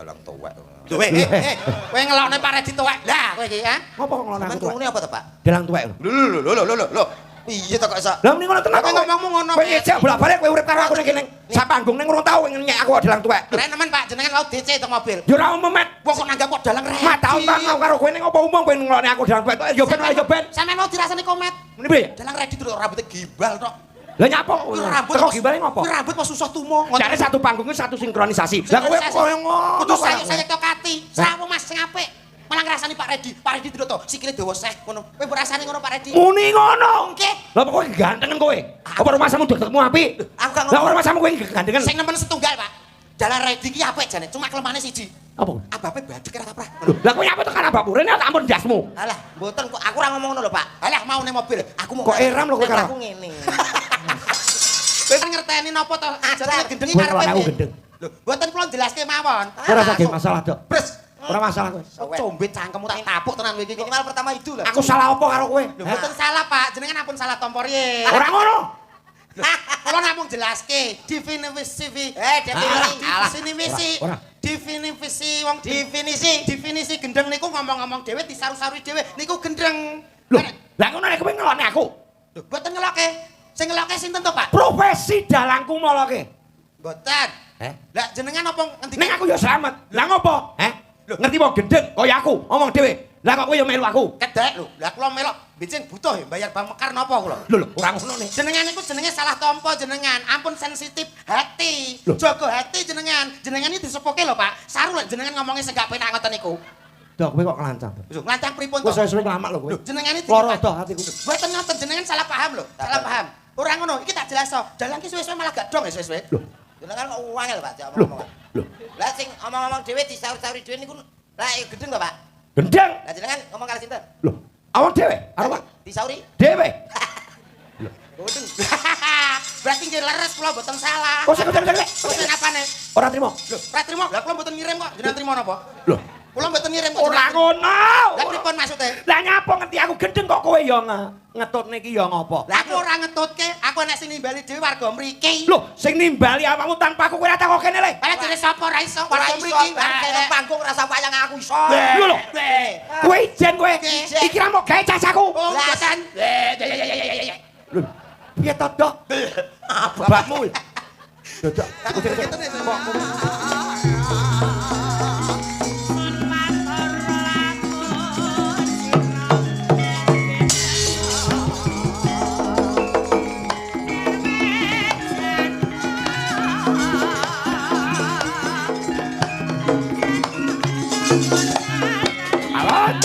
dalang tuwek. Kowe ngelokne Pak Redi tuwek. Lah kowe iki ha? Ngopo kok ngelokne aku tuwek? Ngene apa to, Pak? Dalang tuwek. Lho. Piye to kok iso? Lah mending ngono tenan. Kowe ngomongmu ngono. Kowe ijek bolak-balik kowe urip karo aku ning kene. Sak panggung ning urung tau nyek aku dalang tuwek. Rek nemen Pak jenengan mau DC teng mobil. Ya ora umum, Met. Wong kok nanggap kok dalang Redi. Mak taun tau karo kowe ning opo umum kowe ngelokne aku dalang tuwek. Yo ben ayo ben. Sampeyan mau dirasani komet. Mene piye? Dalang Redi terus rambutnya gimbal tok. Lah nyapa? Teko gimbale ngopo? Kuwi rambut mau susah tumo. Jare satu panggung ku satu sinkronisasi. Lah kowe koyo ngono. Kudu saya tok ati. Sawu Mas sing apik. Malah ngrasani Pak Redi. Pak Redi tidak to, sikile dawa seh ngono. Kowe mbok rasani ngono Pak Redi. Muni ngono. Nggih. Lah kok gantengan kowe? Apa rumasamu deketmu apik? Aku gak Lah ngomong. rumasamu kowe gantengan. Sing nemen setunggal, Pak. Dalan Redi ki apik jane, cuma kelemane siji. Apa? Abape badhek ora taprah. Lah kowe nyapa tekan abakmu rene tak ampun dasmu. Alah, mboten kok aku ora ngomong ngono lho, Pak. Alah mau ning mobil. Aku mau Kok eram lho kowe karo. Aku ngene. Kowe ngerteni napa to? Ajane gendengi Kowe karepe. aku gendeng. Lho, mboten kula jelaske mawon. Ora usah masalah, Dok. Bres. Ora masalah kowe. Combe cangkemmu tak tapuk tenan kowe iki. Minimal pertama itu lah. Aku salah apa karo kowe? Lho, mboten salah, Pak. Jenengan ampun salah tompo riye. Ora ngono. Kula namung jelaske definisi Ora. definisi gendeng niku ngomong-ngomong dhewe disaru-sarui dhewe niku gendeng. Lho, lah ngono nek kowe ngelokne aku. Lho, mboten ngeloke. Sing ngeloke sinten to, Pak? Profesi dalangku moloke. Mboten. Lah jenengan apa ngendi? Ning aku ya slamet. Lah ngopo? Ngerti apa gendeng kaya aku ngomong dhewe. Lah kok kowe ya melu aku? Kedek lho. Lah kula melok bensin butuh ya bayar bang mekar napa kula? Lho, ora ngono nih. Jenengan niku jenenge salah tompo jenengan. Ampun sensitif hati. Loh. Jaga hati jenengan. Jenengan iki disepoke lho, Pak. Saru lek jenengan ngomongnya sing gak penak ngoten niku. Dok, kowe kok kelancang. Lho, nglancang pripun to? Wis suwe lama lho kowe. Lho, jenengan iki Loro doh atiku. mboten ngoten jenengan salah paham lho. Salah paham. Ora ngono, iki tak jelaso. Dalang ki suwe-suwe malah gak dong ya suwe-suwe. Lho, Jenengan kok wangel, Pak, lho, ngomong. lho. Lah sing omong-omong dhewe disaur-sauri dhewe niku lah gendeng to, Pak? Gendeng. Lah jenengan ngomong kali sinten? Lho, awak dhewe, arep Pak. Disauri? Dhewe. Gendeng. Berarti nggih leres kula mboten salah. Kok sing gendeng. Mboten apane? Ora trimo. Lho, ora trimo. Lah kula mboten ngirim kok. Jenengan trimo napa? Lho, Kula mboten ngirim kok. ora ngono. Lah pripun maksude? Lah nyapa ngerti aku gendeng kok kowe ya ngetutne iki ya ngopo? Lah aku ora ngetutke, aku nek sing nimbali dhewe warga mriki. Lho, sing nimbali awakmu tanpa aku kowe ora takok kene le. Lah jare sapa ora iso Ora warga iso, mriki? warga panggung rasa wayang aku iso. Lho lho. Kowe ijen kowe. Ijen. Iki ra mau gawe cacaku. Oh, mboten. Lho, piye to, Dok? Bapakmu. Dodok. Alon.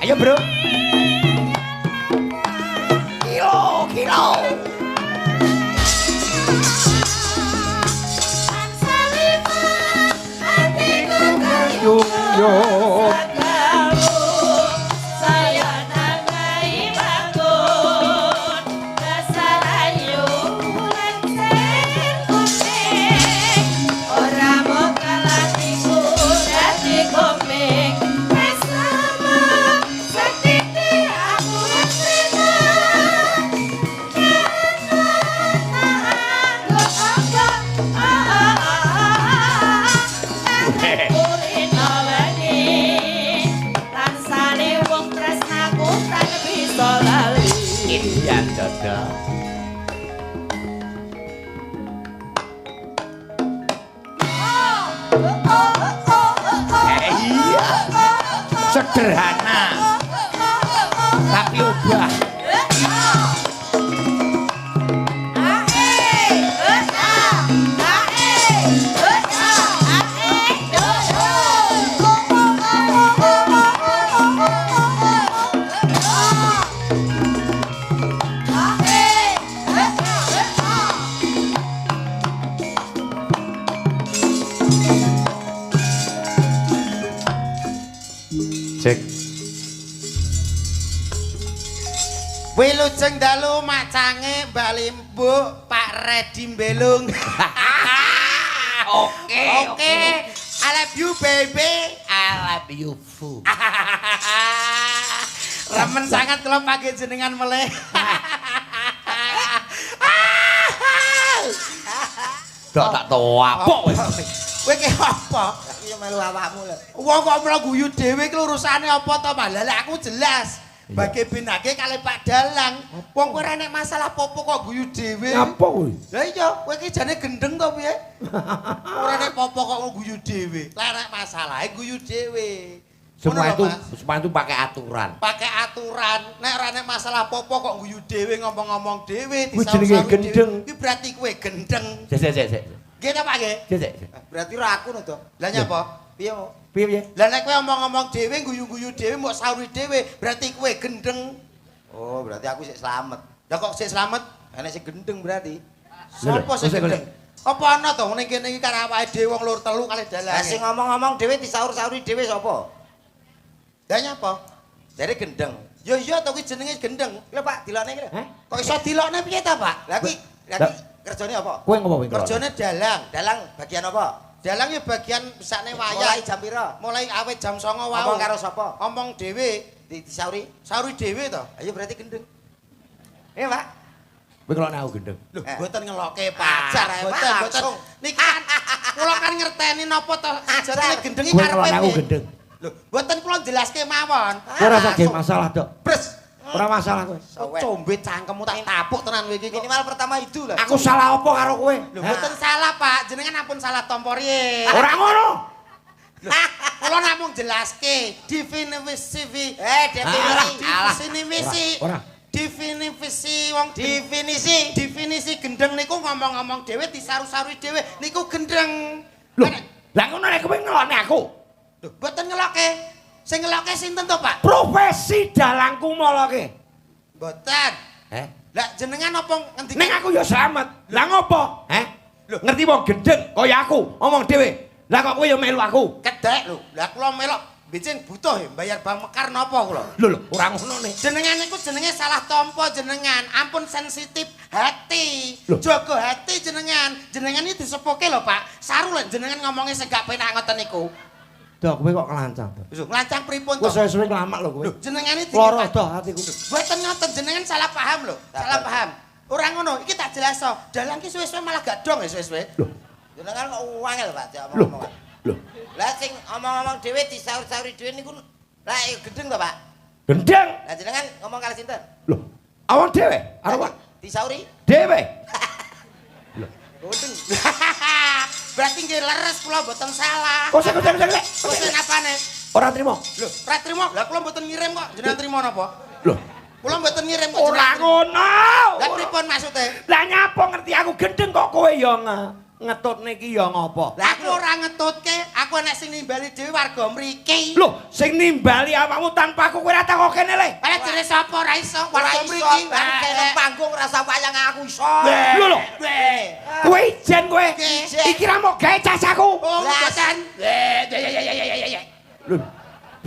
Ayo, Bro. Kilo. Yung yung. Iya, Dodok. Iya. Sederhana. Tapi ubah. Cek. Wilujeng dalu macange bali mbok Pak Redi Mbelung. Oke. I love you baby. I love you, Fu. Remen sangat kalau pakai jenengan meleh. Dak tak tawapok wis. Kowe ki apa? Iki melu awakmu lho. Wong kok mlo guyu dhewe ki urusane apa to, Pak? Lah aku jelas. Bagi binake kali Pak Dalang. Wong kowe ora nek masalah popo kok guyu dhewe. Ngapa kowe? Lah iya, kowe ki jane gendeng to piye? Ora nek popo kok guyu dhewe. Lah nek masalahe guyu dhewe. Semua itu pakai aturan. Pakai aturan. Nek ora nek masalah popo kok guyu dhewe ngomong-ngomong dhewe Kuwi jenenge gendeng. Ki berarti kowe gendeng. Sik. Nggih ta Pak nggih? Sik. Berarti ora aku no to. Lah nyapa? Piye mau? Piye? Lah nek kowe ngomong-ngomong dhewe guyu-guyu dhewe mbok sauri dhewe, berarti kowe gendeng. Oh, berarti aku sik slamet. Lah kok sik slamet? Enek sing gendeng berarti. Sopo sing gendeng? Apa ana to ning kene iki karo awake dhewe wong lur telu kali dalan. Lah sing ngomong-ngomong dhewe disaur-sauri dhewe sapa? Lah nyapa? Jare gendeng. Ya iya to kuwi jenenge gendeng. Lho Pak, dilokne iki lho. Kok iso dilokne piye ta, Pak? Lah ki kerjane apa? Kowe ngopo kowe? Kerjane dalang. Dalang bagian apa? Dalang ya bagian besakne Mulai wayah. jam pira? Mulai awet jam 09.00 wae. Ngomong karo sapa? Ngomong dhewe, Disauri. sauri dhewe to. Ayo berarti gendeng. Iya, Pak. Kowe kalau aku gendeng. Lho, Eh. mboten ngeloke Ah, pacar, mboten. langsung. Niki kan kula kan ngerteni napa to jarane gendeng iki Kowe karepe kalau aku piye? gendeng. Lho, mboten kula jelaske mawon. Kowe ora usah gawe masalah, Dok. Bres. Ora masalah kowe. Sowek. Combe cangkemmu tak tapuk tenan kowe iki kok. Minimal pertama itu lah. Aku salah apa karo kowe? Lho, mboten salah, Pak. Jenengan ampun salah tompo riye. Ora ngono. Kula namung jelaske definisi definisi Ora. definisi wong definisi gendeng niku ngomong-ngomong dhewe disaru-sarui dhewe niku gendeng. Lho, lah ngono nek kowe ngelokne aku. Lho, mboten ngeloke. Sing ngeloke sinten to, Pak? Profesi dalangku moloke. Mboten. Lah jenengan apa ngendika? Ning aku ya slamet. Lah ngopo? Ngerti wong gendeng kaya aku, ngomong dhewe. Lah kok kowe ya melu aku? Kedek lho. Lah kula melok becin butuh ya bayar bang mekar napa kula? Lho, ora ngono ne. Jenengan niku jenenge salah tompo jenengan. Ampun sensitif hati. Loh. Jaga hati jenengan. Jenengan iki disepuke lho, Pak. Saru lho jenengan ngomongnya sing gak penak ngoten niku. Dok, kowe kok kelancang. Wis nglancang pripun Kowe to? suwe-suwe nglamak lho kowe. Lho, jenengan iki Loro dah atiku. Mboten ngoten jenengan salah paham lho. Salah paham. Ora ngono, iki tak jelaso. Dalang ki suwe-suwe malah gak dong ya suwe-suwe. Lho, Jenengan kok wangel, Pak, jak lho. omong-omong. Lho, Lah sing omong-omong dhewe disaur-sauri dhewe niku lah gendeng to, Pak? gendeng. Lah jenengan ngomong karo sinten? Lho, awak dhewe, arep Lah, disauri? dhewe. Gendeng. Berarti nggih leres kula mboten salah. Kok sik. Wis apane? Ora trimo. Lho, ora trimo. Lah kula mboten ngirim kok. Jenengan trimo napa? Lho, Kula mboten ngirim kok. ora jenengan trimo. ngono. Lah pripun maksude? Lah nyapa ngerti aku gendeng kok kowe ya ngetutne iki ya ngopo? Lah aku ora ngetutke, aku enek sing nimbali dhewe warga mriki. Lho, sing nimbali awakmu tanpa aku kowe ora takok kene le. Lah jere sapa ora iso Ora warga iso, mriki. kene panggung rasa wayang aku iso. Lho lho, kowe ijen kowe. Ijen. Iki ra mau gawe casaku. Oh, mboten. Lho,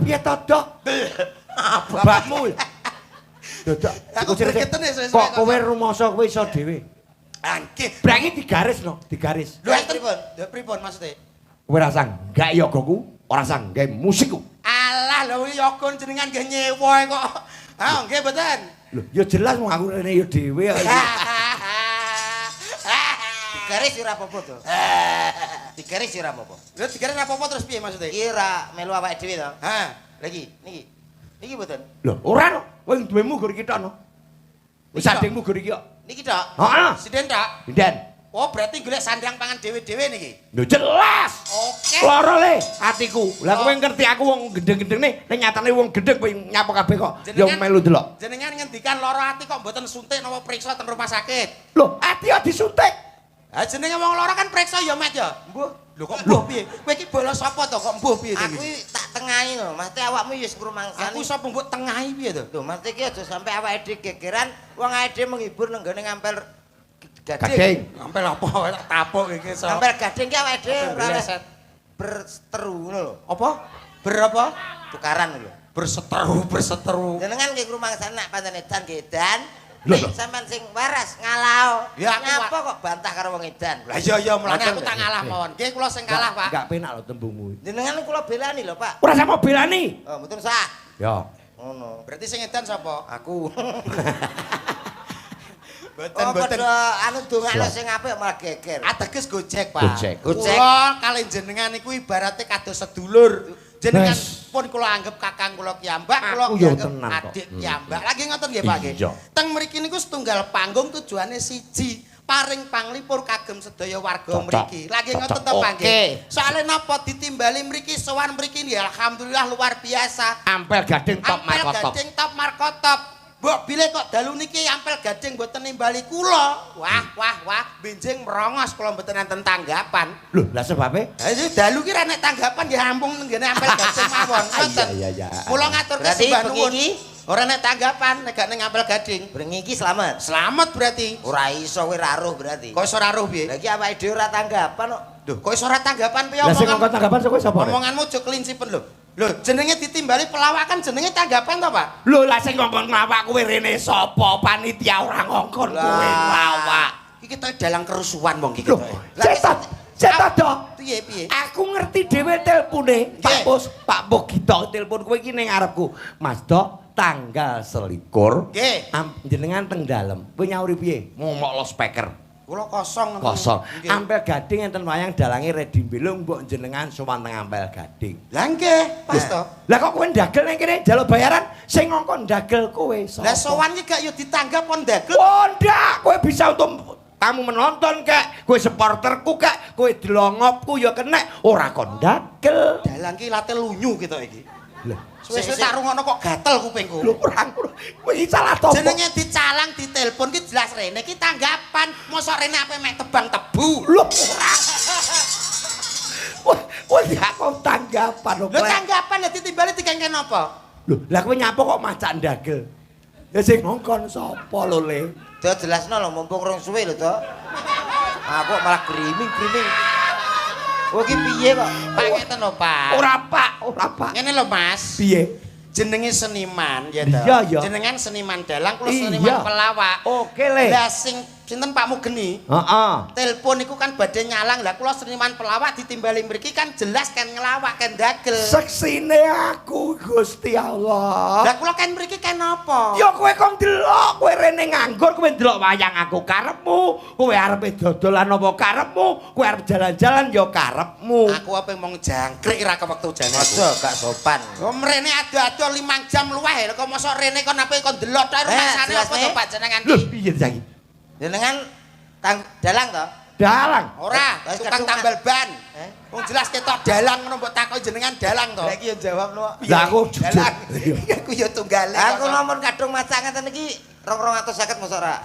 piye to, Dok? Bapakmu. Dodok. Aku gregeten ya suwe-suwe Kok kowe rumasa kowe iso dhewe? Angke. Berarti digaris no, digaris. Lho pripun? Lho pripun maksude? Kowe ora sang gawe yogaku, ora sang gawe musikku. Alah lho yoga jenengan nggih nyewa kok. Ha nggih mboten. Lho, ya jelas wong aku rene ya dhewe kok. Digaris ora apa-apa to. Digaris ora apa-apa. Lho digaris apa-apa terus piye maksude? Iki ora melu awake dhewe to. Ha. Lagi, niki. Niki mboten. Lho, ora no. Kowe duwemu gur iki tok no. Wis Iki tok. adengmu gur iki kok. Niki tok. Heeh. Sinden tok. Pindan. Oh berarti golek sandang pangan dhewe-dhewe niki. Lho jelas. Oke. Loro le atiku. Lah kowe ngerti aku wong gendeng-gendeng ning nyatane wong gendeng kowe nyapa kabeh kok. Ya melu delok. Jenengan ngendikan lara ati kok mboten suntik napa periksa teng rumah sakit. Lho, ati ya disuntik. Ha jenenge wong lara kan periksa ya Mat ya. Mbuh. Lho kok mbuh piye? Kowe iki bolos sapa to kok mbuh piye to Aku iki? iki tak tengahi lho, mesti awakmu ya ngrumangsani. Aku sapa mbok tengahi piye to? Lho, mesti iki aja sampe awake dhewe gegeran, wong awake dhewe menghibur nang gone ngampel gading. Gading. Ampel apa wae tak tapuk iki so. Ngampel gading ki awake dhewe ora Bleset. berseteru ngono lho. Apa? Berapa? Tukaran lho. Berseteru. Jenengan nggih ngrumangsani nek pancen edan nggih edan. Lho, Nek sampean sing waras ngalau. Ya, aku, Ngapa kok bantah karo wong edan? Lah iya mulane aku Ngoten, tak ngalah mawon. Nggih kula sing kalah, Pak. Enggak penak lho tembungmu. Jenengan kula belani lho, Pak. Ora sama belani. Oh, mboten sah. Ya. Ngono. Berarti sing edan sapa? Aku. Mboten. Anu dongakno sing apik malah geger. Ateges Gojek, Pak. Gojek. Kula kalih jenengan iku ibarate kados sedulur. Jenengan pun kula anggap kakang kula kiyambak, kula anggap adik kiyambak. Lagi ngoten nggih, Pak nggih. Teng mriki niku setunggal panggung tujuane siji. Paring panglipur kagem sedaya warga mriki. Lagi ngoten to, Pak nggih. Soale napa ditimbali mriki sowan mriki nggih alhamdulillah luar biasa. Ampel Gading top markotop. Ampel Gading top markotop. Mbok bile kok dalu niki Ampel Gading mboten nimbali kula. Wah, benjing merongos kula mboten enten tanggapan. Lho, lah sebabe? Ha iki dalu ki ra nek tanggapan nggih ampung nggene Ampel Gading mawon. Ngoten. Iya. Kula ngaturke sembah nuwun. Ora nek tanggapan nek gak ning Ampel Gading. Brengi iki selamat. Selamat berarti. Ora iso kowe ra roh berarti. Kok iso ora roh piye? Lah iki awake dhewe ora tanggapan kok. Duh, kok iso ora tanggapan piye Lah sing ngongkon tanggapan sapa sapa? Omonganmu aja kelincipen lho. Lho, jenenge ditimbali pelawak kan jenenge tanggapan to, Pak? Lho, lah sing ngongkon nglawak kowe rene sapa? Panitia ora ngongkon kowe nglawak. Iki ketoke dalang kerusuhan wong iki Lho, ketoke. cetak to. Piye? Aku ngerti dhewe telpone. Pak Bos, Pak Bogito telepon kowe iki ning ngarepku. Mas Dok, tanggal 21. Nggih. Jenengan teng dalem. Kowe nyauri piye? Ngomong lo speaker. Kula kosong. Kosong. Ampel Gading enten wayang dalange Redi Belung mbok jenengan sowan teng Ampel Gading. Lah nggih, pas to. Lah kok kowe ndagel ning kene njaluk bayaran sing ngongkon ndagel kowe sapa? Lah sowan iki gak yo ditanggap kon ndagel. Oh ndak, kowe bisa untuk kamu menonton kek, kowe supporterku kek, kowe delongopku ya kenek, ora kon ndagel. Dalang ki late lunyu kita iki. Lah, Suwe-suwe tak rungono kok gatel kupingku. lho ora kowe iki salah to. Jenenge dicalang ditelepon ki jelas rene ki tanggapan. Mosok rene ape mek tebang tebu. Lho ora. Kowe gak kon tanggapan lho. Lho tanggapan ya ditimbali dikengken apa? Lho, lah kowe nyapa kok macak ndagel? Ya sing ngongkon sapa lho, Le? Do jelasno lho mumpung rong suwe lho to. Aku malah griming. Kowe iki piye kok? Pak ngeten lho, Pak. Ora Pak. Ngene lho, Mas. Piye? Jenenge seniman ya to. Iya. Jenengan seniman dalang kula seniman pelawak. Oke, Le. Lah sing sinten Pak Mugeni? Heeh. Telepon iku kan badhe nyalang. Lah kula seniman pelawak ditimbali mriki kan jelas kan ngelawak kan dagel. Seksine aku Gusti Allah. Lah kula kan mriki kan apa? Ya kowe kok ndelok, kowe rene nganggur, kowe ndelok wayang aku karepmu, kowe arepe dodolan apa karepmu, kowe arep jalan-jalan ya karepmu. Aku apa mong jangkrik ra kewektu jane. Aja gak sopan. Om rene ado-ado 5 jam luweh lho kok mosok rene kon ape kon delok tok rumasane apa to Pak jenengan Lho, iki? piye saiki? Jenengan dalang to? Dalang. Ora, tukang tambal ban. Wong jelas ketok dalang ngono mbok takoki jenengan dalang to. Lah iki yo jawab lho. Lah aku jujur. Dalang. Aku yo tunggale. Aku nomor kadung macak ngeten iki 250 mosok ora.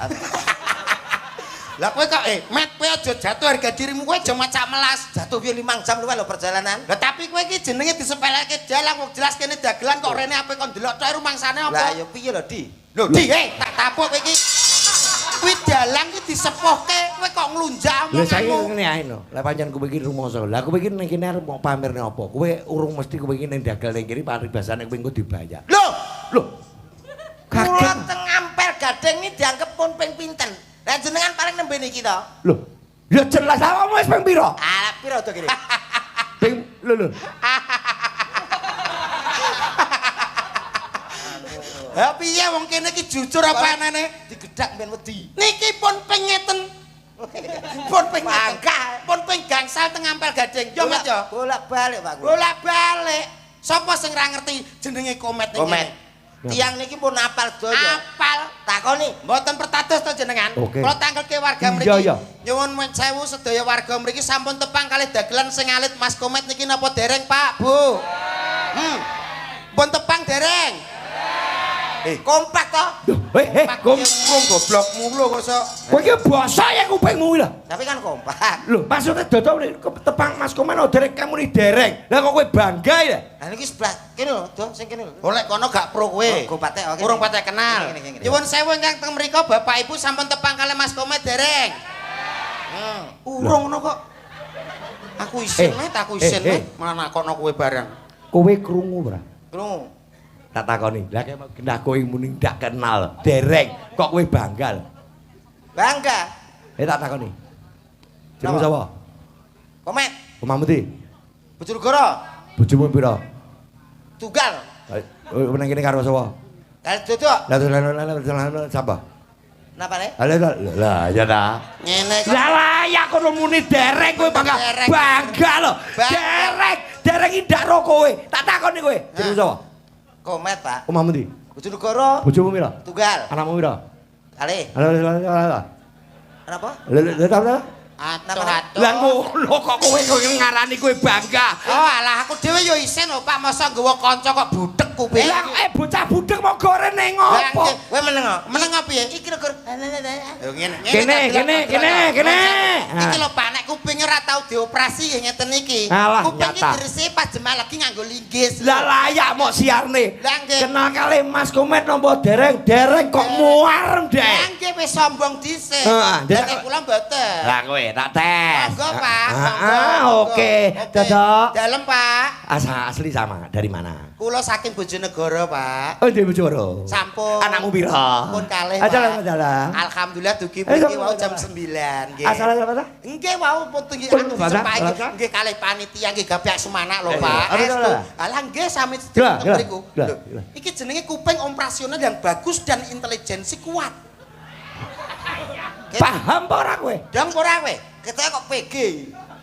Lah kowe kok Met kowe aja jatuh harga dirimu kowe aja macak melas. Jatuh piye 5 jam luwih lho perjalanan. Lah tapi kowe iki jenenge disepeleke dalang wong jelas kene dagelan kok rene ape kon delok tok rumangsane apa? Lah yo piye lho, Di? Lho Di, tak tapuk kowe iki. Kuwi dalang iki disepuhke kowe kok nglunjak Lha saiki omonganmu. ngene ae no. Lah pancen kowe iki rumangsa. Lah kowe iki ning kene arep mau pamirne apa? Kowe urung mesti kowe iki ning dagal ning kene paribasane kowe engko dibayar. Lho. Kula Kaget. teng Ampel Gading iki dianggep pun ping pinten. Lah jenengan paling nembe niki to. Lho. Ya jelas awakmu wis ping pira? Ah, piro to kene? Ping lho. Ha piye wong kene iki jujur apa anane? Digedhak ben wedi. Niki pun pengeten. Pun pengeten. Bangka. Pun ping gangsal teng Ampel Gading. Yo Mas yo. Bolak-balik Pak. Bolak-balik. Sapa sing ra ngerti jenenge Komet niki? Komet. Tiang niki pun apal donya. Apal. Takoni. Mboten pertados to jenengan. Oke. Kula tangkelke warga Iya, mriki. iya. Nyuwun sewu sedaya warga mriki sampun tepang kalih dagelan sing alit Mas Komet niki napa dereng, Pak, Bu? Pun tepang dereng. Kompak to. Kom. Wong goblokmu lho kok sok. Kowe iki basa ya kupingmu lho. Tapi kan kompak. Lho, maksudnya dodol tepang Mas Komen dereng kamu ni dereng. Lah kok kowe bangga ya? Lah niki sebelah kene lho, Do, sing kene lho. Oleh kono gak pro kowe. Go patek oke. Urung patek kenal. Gini. Nyuwun sewu ingkang teng mriku Bapak Ibu sampun tepang kalih Mas Komet dereng. Urung ngono kok. Aku isin aku isin malah nakono kowe bareng. Kowe krungu ora? Krungu. Tak takoni. Lah kendak kowe muni ndak kenal, dereng. Kok kowe bangga? Bangga. Tak takoni. Jenengmu sapa? Komet. Omahmu ndi? Bojonegoro. Bojomu pira? Tunggal. Nang kene karo sapa? Kali dodok. Lah sapa? Napa ne? Lah ya ta. Ngene kok. Lah ya kono muni derek kowe bangga lho. Derek indak ro kowe. Tak takoni kowe. Jeneng sapa? Komet, Pak. Omahmu ndi? Bojonegoro. Bojomu pira? Tunggal. Anakmu pira? Kali. Kenapa? Lah Atuh-atuh. Lah ngono kok kowe ngarani kowe bangga. Oh alah aku dhewe yo isen lho Pak, masa nggawa kanca kok budhek kuping. Lah bocah budhek mau goreng ning ngopo? Kowe meneng kok? Meneng apa ya? Iki lho, Gur. Yo ngene. Kene. Iki lho Pak, nek kupinge ora tau dioperasi ya ngeten iki. Alah, kuping iki nyata. diresiki pas jemal lagi nganggo linggis. Lah layak mok siarne. Lah nggih. Kenal kali Mas Komet nompo dereng kok muar Lah ndek. nggih wis sombong dhisik. Heeh, Nek kula mboten. Lah kowe tak tes. Monggo Pak, monggo. Oke. Dodok. Dalem Pak. Asli sama dari mana? Kula saking Bojonegoro Pak. Oh, di Bojonegoro. Sampun. Anakmu pira? Pun kalih. Ajalah. Alhamdulillah dugi Eh, mriki sama- wau jam 9 nggih. Asal apa ta? Nggih wau pun tinggi Pun anu bahasa, sepae bahasa? nggih kalih panitia nggih gapyak Sumanak lho Eh, Pak. apa itu, Estu. lah? Alah nggih sami Gila, sedherek gila, mriku. gila, Lho, gila. iki jenenge kuping operasional yang bagus dan intelijensi kuat. Paham apa ora kowe? Dong ora kowe? Kita kok PG.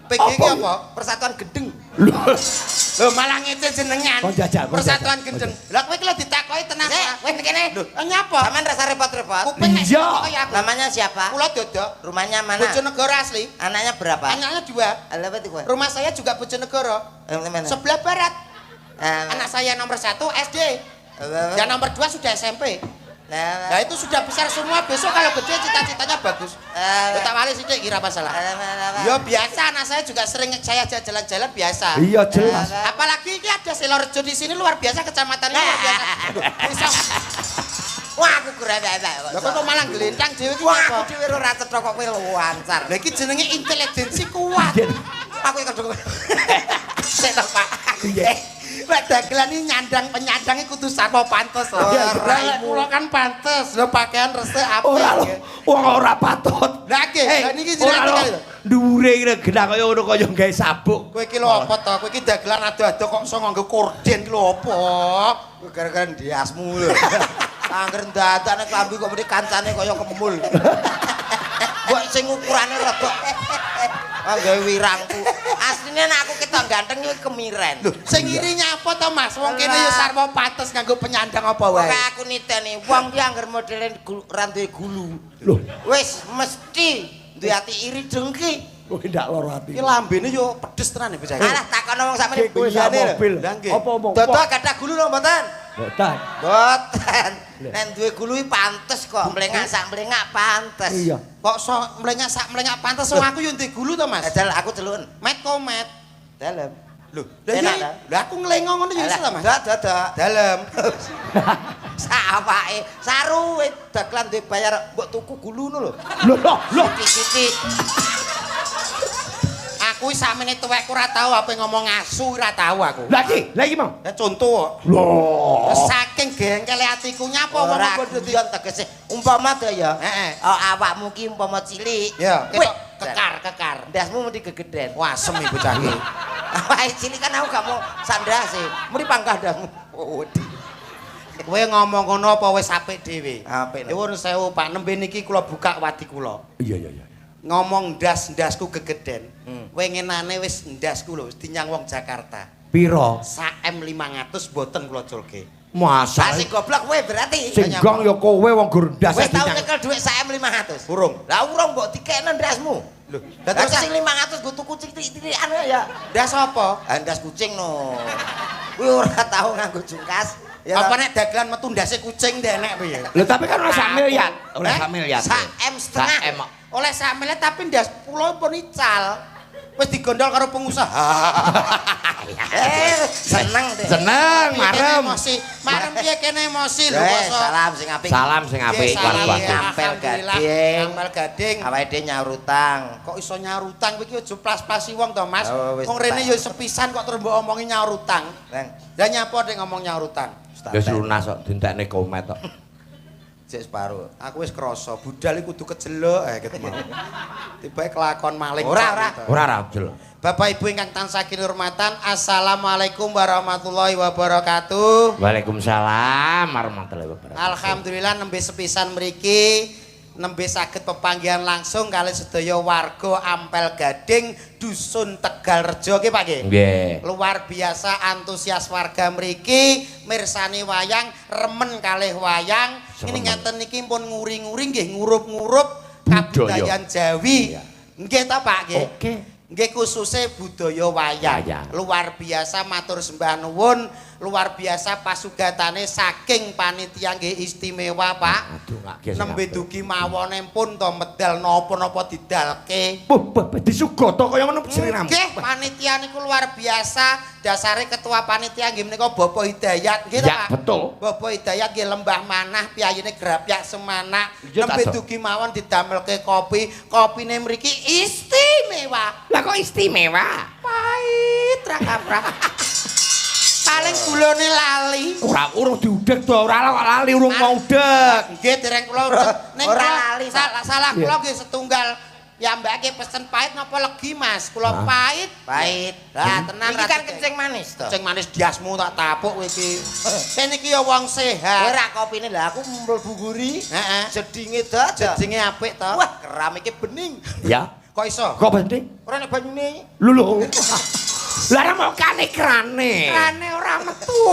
PG iki Apa? apa? Persatuan Gendeng. Lho malah ngece jenengan. Kok jajal, kok Persatuan jajal, Gendeng. Lah kowe iki lho ditakoki tenang. Nek, kowe kene. Lho, nyapa? Sampean rasa repot-repot. Kuping nek Iya. kaya apa? Namanya siapa? Kula dodok. Rumahnya mana? Bojonegoro asli. Anaknya berapa? Anaknya 2. Ala apa itu kowe? Rumah saya juga Bojonegoro. Mana? Sebelah barat. Nah, Anak saya nomor 1 SD. Dan nomor 2 sudah SMP. Nah itu sudah besar semua. Besok kalau gede cita-citanya bagus. Tak wali sithik kira masalah. Ya biasa, anak saya juga sering saya ajak jalan-jalan biasa. Iya jelas. Apalagi ini ada Sidoarjo di sini luar biasa, kecamatan ini luar biasa. Bisa. Wah, aku kurang ada. Lah kok malah gelintang dhewe iki Wah, apa? aku dhewe ora cetha kok kowe lancar. Lah iki jenenge intelijensi kuat. Aku iki kedung. Sik to, Pak. Lek dagelan iki nyandang penyandang iki kudu sapa pantes. Iya, Rai kula kan pantes. Lho pakaian resik apik. Ora lho, wong ora patut. Lah nggih, lah niki ora jenenge lho. Dhuwure iki genah kaya ngono kaya gawe sabuk. kowe iki lho apa to? Kowe iki dagelan ado-ado kok iso nganggo korden iki lho apa? Gara-gara ndiasmu lho. Angger dadane klambi kok mrene kancane kaya kemul. Mbok sing ukurane rada gawe wirangku. Asline nek aku ketok ganteng iki kemiren. Lho, sing iri nyapa to Mas? Wong kene ya sarwa pantes nganggo penyandang apa wae. Pokoke aku niteni wong ki angger modele ra duwe gulu. Lho, Wis mesti duwe ati iri dengki. kowe ndak lara ati. Iki lambene yo pedes tenan ya bocah. Alah takono wong sakmene Kowe sak mobil. Lah nggih. Apa omong? Dodok gadah gulu lho mboten? Botan. Mboten. Nek duwe gulu iki pantes kok mlengak sak mlengak pantes. Iya. Kok sok mlengak sak mlengak pantes wong aku yo ndek gulu to Mas. Adal aku celun. Met komet. Dalem. Lho, lah Enak, iya. ta? Lah aku ngelengo ngono yo iso to Mas. Dodok. Dalem. Sak awake saruwe dagelan duwe bayar mbok tuku gulune lho. Lho. Sithik-sithik. Aku wis sakmene tuwekku ora tau apa ngomong asu ora tau aku. Lah iki mau. Lah contoh kok. Lho. Saking gengkele atiku nyapa wong Ora padha guyon tegese umpama to ya. Heeh. Oh awakmu ki umpama cilik. Ya, Wih, ketok kekar. ndasmu mesti gegeden. Wah, sem iku bocah iki. Awake cilik kan aku gak mau sandase. Mesti panggah ndasmu. Oh, wedi. Kowe ngomong ngono apa wis apik dhewe? Apik, Lho. Nyuwun sewu Pak, nembe niki kula buka wadi kula. Iya. Ngomong ndas-ndasku gegeden. Wengenane wis ndasku lho, wis dinyang wong Jakarta. Piro? Sak M500 boten kula culke. Masa. Lah sing goblok kowe berarti. Sing gong ya kowe wong gurdas Wis tau nyekel dhuwit sak M500. Burung. Lah urung mbok dikekno ndasmu. Lho, Lah terus terus sing 500 go tuku cilik-cilikan ya. ndas apa? Ah ndas kucing no. Kuwi ora tau nganggo jungkas. Ya Apa nek dagelan metu ndase kucing ndek piye? Lho tapi kan ora sak miliar. Oleh Eh? sak miliar. sak M setengah. Sak M. Oleh sak miliar tapi ndas pulau pun ical. Wis digondol karo pengusaha. Seneng deh. Seneng, marem. Marem piye kene emosi lho Eh, basa. salam sing apik. Salam sing apik kuat-kuat. Ngampel gading. Ngampel gading. Awake dhewe nyaur utang. Kok iso nyaur utang kowe iki aja plas-plasi wong to, Mas. Oh, wis Wong rene tak. ya sepisan kok terus mbok omongi nyaur utang. Neng, Lah nyapa nek ngomong nyaur utang? Wis lunas kok dintekne komet kok. Cek separo. Aku wis krasa budal iki kudu kejeluk ketemu. Tibae kelakon maling. Ora. Ora jel. Bapak Ibu ingkang tansah kinurmatan, Assalamualaikum warahmatullahi wabarakatuh. Waalaikumsalam warahmatullahi wabarakatuh. Alhamdulillah nembe sepisan mriki nembe saged pepanggihan langsung kali sedaya warga Ampel Gading Dusun Tegalrejo nggih Pak nggih. Nggih. Luar biasa antusias warga mriki mirsani wayang, remen kalih wayang. Ini ngaten niki pun nguri-nguri nggih ngurup-ngurup kabudayan Jawi. Nggih ta Pak nggih. Oke. Nggih khususnya budaya wayang. Luar biasa matur sembah nuwun. Luar biasa pasugatane saking panitia nggih istimewa Pak. Aduh ngake nembe dugi mawone pun to medal napa-napa didalke. Disugoto kaya ngono Sriram. Nggih, panitia niku luar biasa. Dasare ketua panitia nggih menika Bapak Hidayat nggih Ya, Pak. betul. Bapak Hidayat nggih Lembah Manah piyayine Grapyak Semanak. Iya, Nembe tak, dugi mawon didamelke kopi. Kopine mriki istimewa. Lah kok istimewa? Pahit ra kaprah. Paling gulane lali. Ora urung diudek to, ora kok lali urung mau udek. Nggih dereng kula ning Ora kula lali, salah kula nggih setunggal piyambake pesen pahit napa legi Mas? Kula pahit. Pahit. Lah tenan Iki kan kencing manis to. Kencing manis diasmu tak tapuk kowe iki. Kene iki ya wong sehat. Ora kopine lha aku mlebu guri. Heeh. Jedinge dadak. Jedinge apik to. Wah, keramike bening. Ya. Kok iso? Kok penting? Ora nek banyune. Lho. Lah ora mau kane krane. Krane ora metu.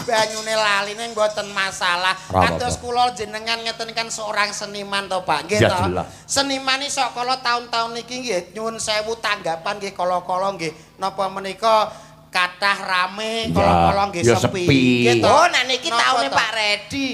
Banyune laline mboten masalah. Kados kula jenengan ngeten kan seorang seniman to Pak, nggih Ya, to. jelas. Seniman iki kala tahun-tahun niki nggih nyuwun sewu tanggapan nggih kala-kala nggih napa menika kathah rame kala-kala nggih ya sepi. sepi. Nggih to. Oh, nek niki Napa taune to? Pak Redi.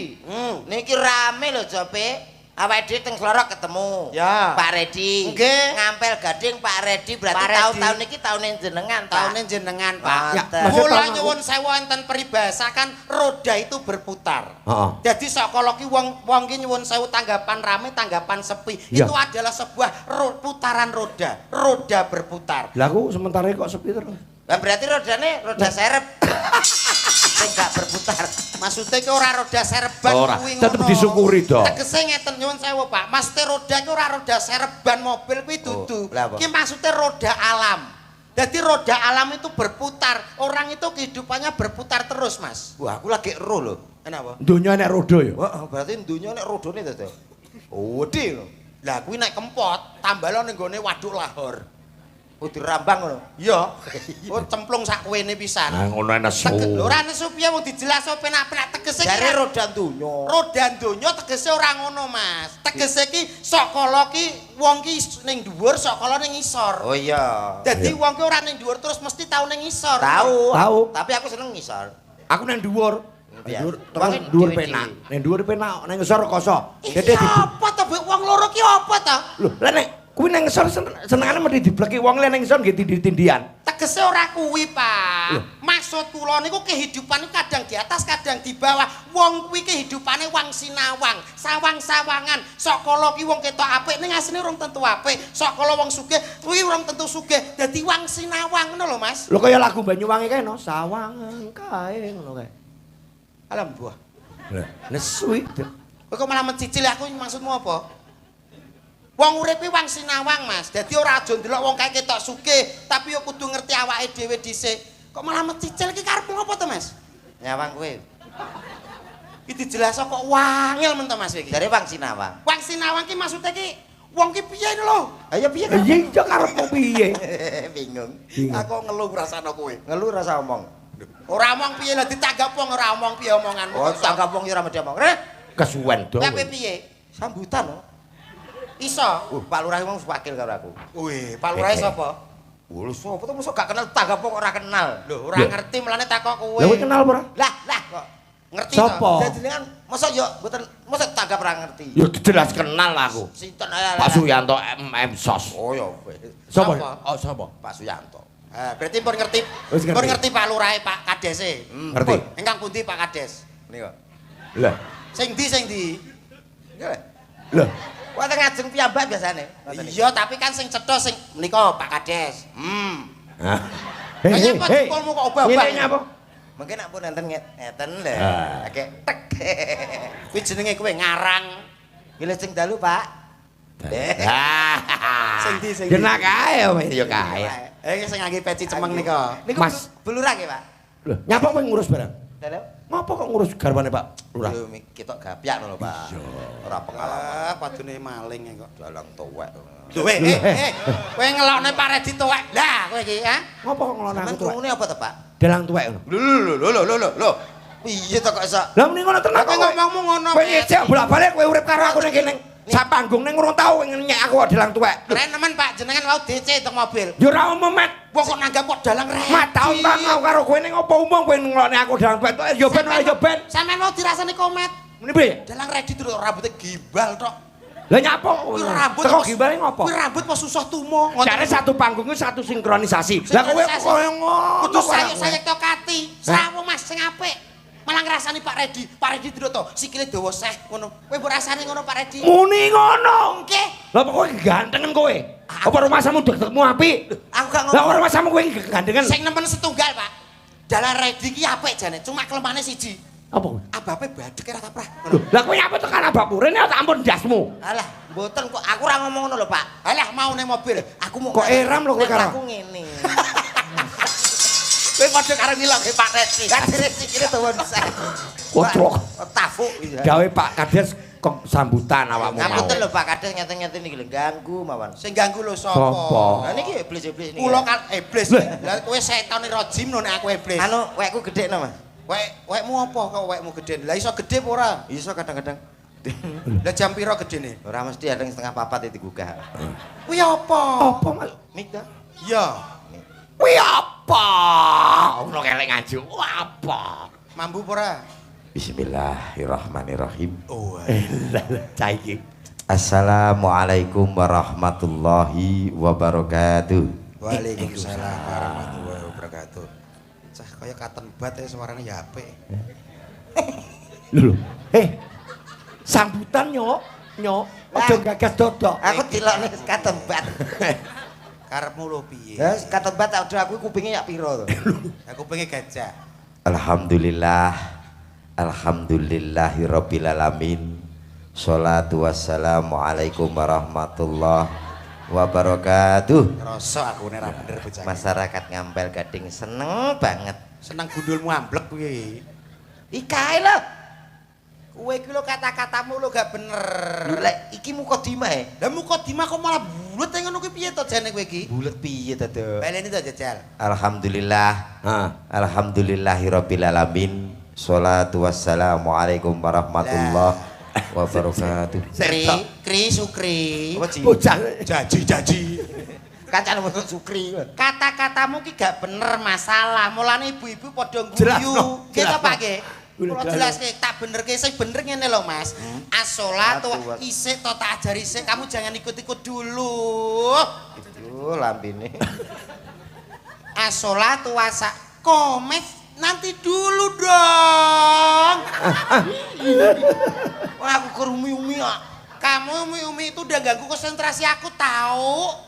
Niki rame lho Jope. Awake dhewe teng Glorok ketemu. Ya. Pak Redi. Nggih. Ngampel Gading Pak Redi berarti Pak Redi. tahun-tahun niki tahune jenengan, Pak. Tahune jenengan Pak. Ya, Mula nyuwun sewu wonten peribahasakan roda itu berputar. Heeh. Jadi sakala ki wong ki nyuwun sewu tanggapan rame, tanggapan sepi. Ya. Itu adalah sebuah putaran roda. Roda berputar. Lah aku sementara kok sepi terus. Lah berarti rodane roda serep. Sing gak berputar. Maksudnya ki ora roda serban Ora, kuwi tetep disyukuri to. Tegese ngeten nyuwun sewu Pak. Maksudnya roda ki ora roda serban mobil kuwi dudu. lah apa? Ki maksudnya roda alam. Jadi roda alam itu berputar. Orang itu kehidupannya berputar terus, Mas. Wah, aku lagi ero lho. Kenapa? Donya nek rodo ya. Wah, berarti dunya nek rodone to. Oh, wedi lho. Lah kuwi nek kempot, tambalo ning gone waduk Lahor. Oh, dirambang ngono. Iya. Oh, cemplung sak kuwene pisan. Nah ngono enak su. Lho ora nesu piye wong dijelaso penak-penak tegese ki Jare roda dunya. roda donya tegese ora ngono, Mas. Tegese ki sakala ki wong ki ning dhuwur, sakala ning ngisor. Oh iya. Dadi wong ki ora ning dhuwur terus mesti tau ning ngisor. Tahu. Tapi aku seneng ngisor. Aku nang dhuwur. Iya. Dhuwur Wangi terus dhuwur dhewe-dhewe. penak. Nang dhuwur penak, nang ngisor koso. Iki apa to, Bu? Wong loro ki apa to? Lho, lah nek kuwi nang ngisor senengane mesti dibleki wong nang ngisor nggih tindian. Tegese ora kuwi, Pak. Maksud kula niku kehidupan niku kadang di atas, kadang di bawah. Wong kuwi kehidupane wang sinawang, sawang-sawangan. Sok kala ki wong ketok apik ning asline urung tentu apik. Sok kala wong sugih kuwi urung tentu sugih. Dadi wang sinawang ngono lho, Mas. Lho kaya lagu Banyuwangi kae no, sawangan kae ngono kae. Alam buah. Lah, nesu itu. Kowe kok malah mencicil aku maksudmu apa? Wong urip kuwi wang sinawang, Mas. Dadi ora aja ndelok wong kae ketok sugih, tapi yo kudu ngerti awake dhewe dhisik. Kok malah mencicil iki karepmu apa to, Mas? Nyawang kowe. Iki dijelaso kok wangil men to, Mas iki. Jare Wang Sinawang. Wang sinawang ki maksudnya ki wong ki piye lho? Ayo piye Iya iya karepmu piye? Bingung. Aku ngeluh rasane kowe. Ngeluh rasa omong. Ora omong piye lah ditanggap wong ora omong piye omonganmu. Oh, tanggap wong ya ora mesti omong. Rek, Kesuwen do. Kowe piye? sambutan lho. Iso. Pak Lurah wong wakil karo aku. Wih, Pak Lurah sapa? Lho sapa to mosok gak kenal tanggap wong ora kenal. Lho, ora ngerti melane takok kowe. Lah kowe kenal apa ora? Lah kok Ngerti Sapa? Lah jenengan mosok yo mboten mosok tanggap ora ngerti. Ya jelas kenal aku. Sinten Pak Suyanto MM Sos. Oh ya. Sapa? Sapa? Oh sapa? Pak Suyanto. Berarti pun ngerti. Wis ngerti. Pun ngerti Pak Lurah Pak Kadese. Ngerti. Ingkang pundi Pak Kades? Nika. Lah. Sing ndi? Ya. Lah. Wonten ngajeng piyambak biasane. Iya, tapi kan sing cetha sing menika Pak Kades. Hah. Kayaknya apa jempolmu kok obah-obah? Ini apa? Mungkin nak pun enten ngeten lho. Ah. Oke, tek. Kuwi jenenge kowe ngarang. Pilih sing dalu, Pak. Sing ndi sing Genak kae wis ya kae. Iki sing ngangge peci cemeng nika. Niku Mas. Bulurah nggih, Pak. Lho, nyapa kowe ngurus barang? Dalam? Ngopo kok ngurus garwane Pak Lurah? Yo ketok gapyak lho Pak. Ora pengalaman. Padune maling kok. Dalang tuwek. Lho kowe ngelokne Pak Redi tuwek. Lah kowe iki ha? Ngopo kok ngelokne aku tuwek? Krungune apa to Pak? Dalang tuwek ngono. Lho. Piye to kok iso? Lah mending ngono tenan Kowe ngomongmu ngono. Kowe ngejek bolak-balik kowe urip karo aku ning kene. Sak panggung ning urung tau nyek aku dalang tuwek. Nek nemen Pak jenengan wau DC tok mobil. Yo ora umum met. Wong kok nanggap kok dalang rek. Mat tau tau karo kowe ning opo umum kowe ngelokne aku dalang tuwek. Yo ben ora yo ben. Sampeyan mau dirasani komet. Mene piye? Dalang Redi terus rambutnya gimbal tok. Lah nyapo? Kuwi rambut teko gimbale ngopo? Kuwi rambut kok susah tumo. Jare satu panggungnya satu sinkronisasi. Lah kowe koyo ngono. Kudu sayuk-sayuk tok kati. Sawo Mas sing apik. Malah ngrasani Pak Redi. Pak Redi terus to sikile dawa seh ngono. Kowe mbok rasani ngono Pak Redi. Muni ngono. Nggih. Lah kok kowe gantengen kowe? Apa rumasamu dekmu apik? Aku gak Lah ngomong. rumasamu kowe gantengen. Sing nemen setunggal Pak. Dalang Redi ki apik jane. Cuma kelemane siji. Apa kowe? Abape badhek ora kaprah. Lah kowe nyapa tekan abapure nek tak ampun dasmu. Alah, mboten kok aku ora ngomong ngono lho Pak. Alah mau ning mobil. Aku mau Kok eram lho kowe karo? Aku ngene. kowe padha karo ngilangi Pak Redi. Kadire sikile dawa seh. Kocok. Tafu. Gawe Pak Kades kok sambutan awakmu mau. Ngapunten lho Pak, kadang ngeten-ngeten iki lho ganggu mawon. Sing ganggu lho Sopo? sapa? Lah niki iblis-iblis niki. Kula kan iblis. Lah kowe setane rajim lho nek aku iblis. Anu wekku gedhekno Mas. Wekmu apa kok wekmu gedhe? Lah iso gedhe apa ora? Iso kadang-kadang. Lah jam pira gedene? Ora mesti ada yang setengah papat itu digugah. Kuwi apa? Apa Mas? Mik ta? Ya, Kuwi apa? Ono kelek ngaji. Apa? mambu apa ora? Bismillahirrahmanirrahim. Oh. Cah iki. Assalamualaikum warahmatullahi wabarakatuh. Waalaikumsalam warahmatullahi wabarakatuh. Cah kaya katen bat suarane ya apik. Lho. Sambutan nyok. Aja gagas dodok. Aku dilokne katembat. Karepmu lho piye? Ya katembat aku kupinge yak pira to? Aku pengen gajah. Alhamdulillah. Alhamdulillahirabbil alamin. Sholatu wassalamu alaikum warahmatullahi wabarakatuh. Rasa aku nek ra bener bocah. Masyarakat Ngampel Gading seneng banget. Seneng gundulmu amblek kuwi. Ikae lho. Kowe iki lho kata-katamu lho gak bener. Lek iki mukadimah e. Lah mukadimah kok malah bulet ngono kuwi piye to jane kowe iki? Bulet piye to, Dok? Baleni to jajal. Alhamdulillah. Alhamdulillahirabbil alamin. Sholatu wassalamu alaikum warahmatullahi wabarakatuh. Kri Sukri. Apa Ci? Bocah. Jaji. Kancane mulut Sukri. Kata-katamu ki gak bener masalah. Mulane ibu-ibu padha Jelasno, guyu. Kita jelasno. Pak nggih. Kula jelaske tak benerke sing bener ngene lho Mas. As-sholatu isik to tak ajari sik kamu jangan ikut-ikut dulu. Itu lambene. As-sholatu wasa komet nanti dulu dong. Wah aku kerumi-umi kok. Kamu umi-umi itu udah ganggu konsentrasi aku tahu.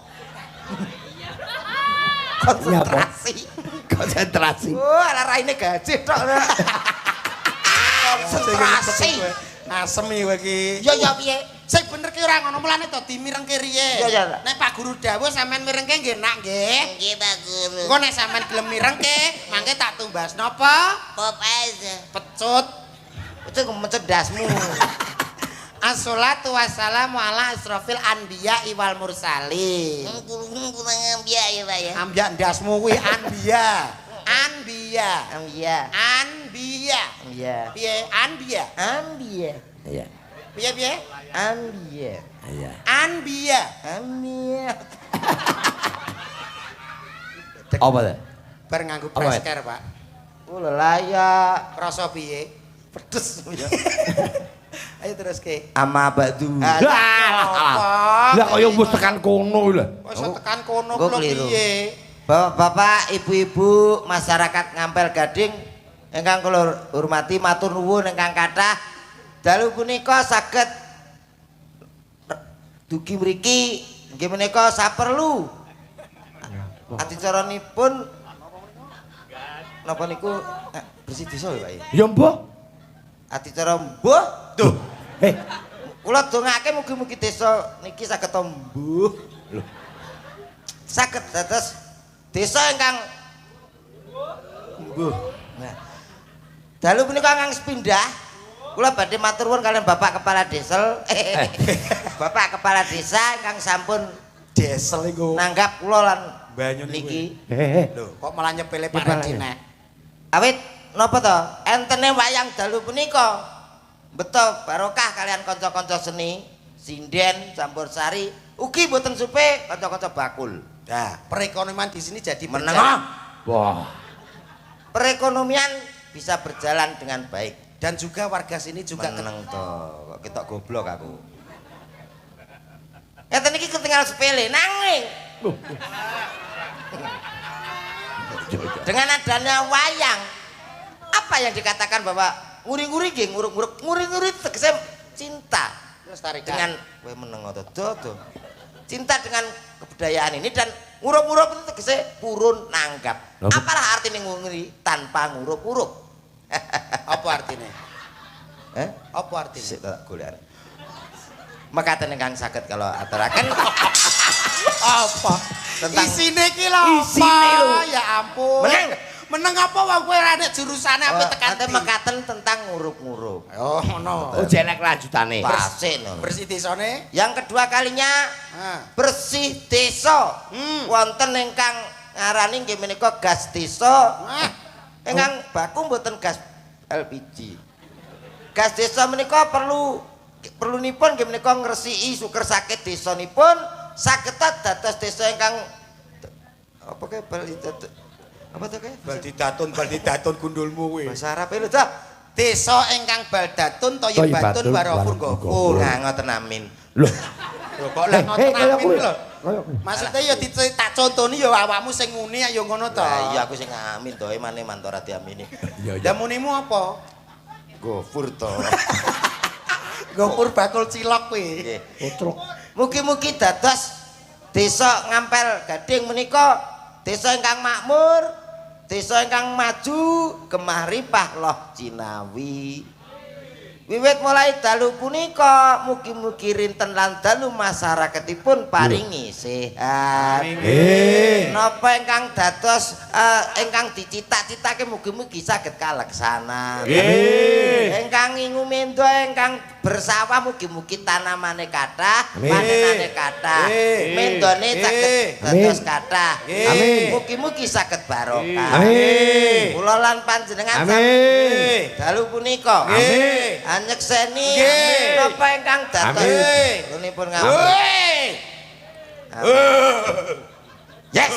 Konsentrasi. Oh, ala raine gajih tok. Konsentrasi. Asem iki kowe iki. Ya ya piye? Sing bener ki ora ngono mulane to dimirengke riye. Ya, ya. Nek Pak Guru dawuh sampean mirengke nggih nak nggih. Nggih Pak Guru. Engko nek sampean gelem mirengke, mangke tak tumbas napa? Pop aja. Pecut. Itu mencerdasmu. As-sholatu wassalamu ala asrofil anbiya wal mursalin. Kurang ambiak ya Pak ya. Ambiya ndasmu kuwi anbiya. Anbiya. Ambiya. Anbiya. Ambiya. Piye? Anbiya. Ambiya. Iya. Piye? Ambiya. Iya. Anbiya. Ambiya. Apa ta? Bar nganggo Apa, Mas? prasker, Pak. Oh layak. Krasa piye? Pedes ya. Ayo terus ke. Ama badu. Lah kaya wis tekan kono lho. Wis tekan kono Engko kula keliru. piye? Bapak, ibu-ibu, masyarakat Ngampel Gading ingkang kula hormati matur nuwun ingkang kathah. Dalu punika saged dugi mriki nggih menika saperlu. Adicaranipun napa niku bersih desa ya Pak ya? Ya mbah. Adicara mbuh. Duh. Kula dongake mugi-mugi desa niki saged mbuh. Lho. Saged dados desa ingkang mbuh. Nah, Dalu punika kang sepindah. Kula badhe matur nuwun kalian Bapak Kepala Desa. Bapak Kepala Desa ingkang sampun Desel iku. nanggap kula lan Banyu niki. Lho, kok malah nyepele Pak Redi nek. Awit napa to? Entene wayang dalu punika beto barokah kalian kanca-kanca seni, sinden, campursari, ugi mboten supe kanca-kanca bakul. Nah, perekonomian di sini jadi Meneng. Wah. Perekonomian bisa berjalan dengan baik. Dan juga warga sini juga Meneng to, kok ketok goblok aku. Ngeten iki ketinggal sepele nanging. Dengan adanya wayang, apa yang dikatakan bahwa nguri-nguri nggih nguruk-nguruk, nguri-nguri tegese cinta dengan kowe meneng to dodo. Cinta dengan kebudayaan ini dan nguruk-nguruk itu tegese purun nanggap. Apalah artinya nguri tanpa nguruk-nguruk? apa artinya? Apa artinya? Sik tak golek. Mekaten ingkang saged kalau aturaken Apa? Tentang isine iki lho apa? Isine lho. Ya ampun. Meneng apa wong kowe ra nek jurusane apa tekan Ate ndi? mekaten tentang nguruk-nguruk. Oh, ngono. Oh jelek lanjutane. Pasik no. Bersih desane. Yang kedua kalinya bersih desa. Wonten ingkang ngarani nggih menika gas desa. Ingkang baku mboten gas LPG. Gas desa menika perlunipun nggih menika ngresiki suker sakit desanipun saged dados desa ingkang apa kae apa to kae? Baldidatun gundulmu kuwi. Bahasa Arab lho ta. Desa ingkang baldatun toyibatun warafur ghafur. Nah ngoten amin. Lho. Kok lek ngoten kaya amin kuwi. lho. Kaya kuwi. Maksudnya ya tak contoni ya awakmu sing muni ya ngono to. Lah iya aku sing amin to emane mantora diamini. Lah munimu apa? Gofur to. Gopur bakul cilok kuwi. Nggih. Utruk. Mugi-mugi dados desa Ngampel Gading menika desa ingkang makmur, desa ingkang maju, gemah ripah loh Cinawi. Wiwit mulai dalu punika mugi-mugi rinten lan dalu masyarakatipun paringi sehat. Amin. Napa ingkang dados ingkang dicita-citake mugi-mugi saged kalaksana. Nggih. Ingkang ngumendo ingkang bersawah mugi-mugi tanamane kathah, panenane kathah, mendone saged dados kathah. Amin. Mugi-mugi saged barokah. Amin. Kula lan panjenengan Amin. dalu punika anyekseni napa ingkang dados nipun ngawur. Yes.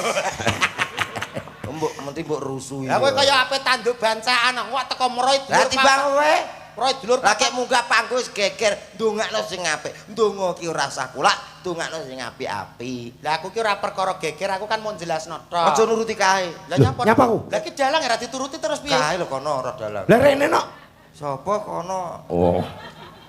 Mbok mesti mbok rusui. Lah kowe kaya ape tanduk bancaan kok teko meroy dulur. Lah timbang kowe meroy dulur lagi munggah panggung wis geger ndongakno sing apik. Ndonga ki ora usah kulak, ndongakno sing apik-apik. Lah aku ki ora perkara geger, aku kan mau jelasno tok. Aja nuruti kae. Lah nyapa? Nyapa ku? Lah ki dalang ora dituruti terus piye? Kae lho kono ora dalang. Lah rene nok. Sapa kono? Oh.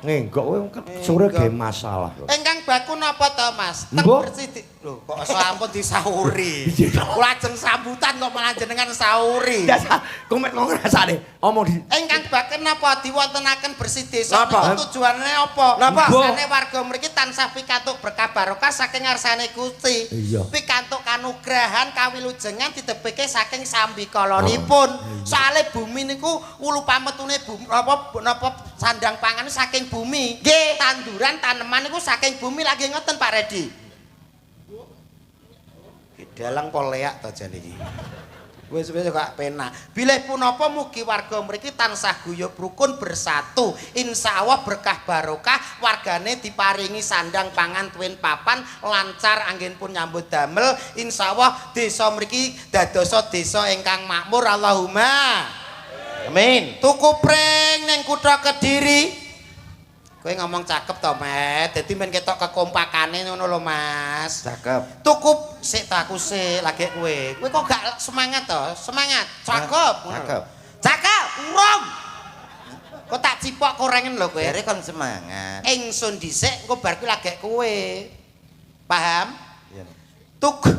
Ngenggok kowe sore ge masalah. Engkang baku napa to, Mas? Teng Mbok. bersih lho kok sampun disauri. Kula ajeng sambutan kok malah jenengan sauri. Dasar komet kok ngrasane. Omong di Engkang baken napa diwontenaken bersih desa Napa? niku tujuane apa? Napa? Rasane warga mriki tansah pikantuk berkah barokah saking ngarsane Gusti. Iya. Pikantuk kanugrahan kawilujengan didepeke saking sambikalonipun. Soale bumi niku wulu pametune bumi napa sandang pangan saking bumi. Nggih. Tanduran taneman niku saking bumi lagi ngoten Pak Redi. Dalang poleak to jane iki. Wis kok penak. Bilih punapa mugi warga mriki tansah guyub rukun bersatu. Insyaallah berkah barokah wargane diparingi sandang pangan tuwin papan lancar anggenipun nyambut damel. Insyaallah desa mriki dadosa desa ingkang makmur Allahumma. Amin. Tuku pring ning kutha Kediri. Kowe ngomong cakep to, Met. Dadi men ketok kekompakane ngono lho, Mas. Cakep. Tukup sik ta aku sik lagi kowe. Kowe kok gak semangat to? Semangat. Cakep. Cakep. Cakep. Urung. Kok tak cipok korengen lho kowe. Jare kon semangat. Ingsun dhisik engko bar kuwi lagi kowe. Paham? Iya. Tuku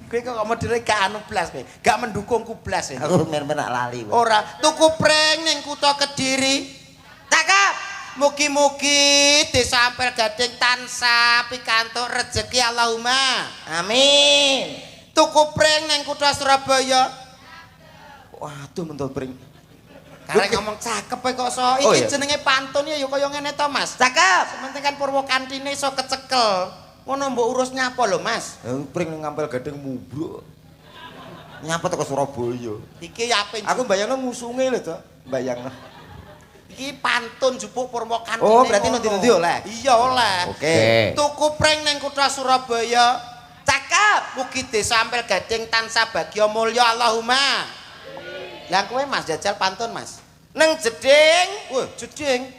kowe kok modele gak anu blas kowe. Gak mendukungku blas. Aku men-men nak lali. Ora, tuku pring ning kutha Kediri. Cakep. Mugi-mugi desa Ampel Gading tansah pikantuk rejeki Allahumma. Amin. Tuku pring ning kutha Surabaya. Waduh mentol pring. Karek ngomong cakep kok so. Iki jenenge pantun ya kaya ngene to, Mas. Cakep. Sementing kan Purwokantine iso kecekel. Ngono mbok urus nyapa lho, Mas? Pring ngampel gading mubruk. Nyapa teko Surabaya. Iki ape? Aku bayangno ngusunge lho, Cok. Bayangno. Iki pantun jupuk Purwokantine. Oh, berarti nanti oleh. Iya, oleh. Oke. Tuku pring ning kutha Surabaya. Cakep. Mugi desa ampel gading tansah bagya mulya Allahumma. Lah kowe Mas jajal pantun, Mas. Nang jeding. Wah, jeding.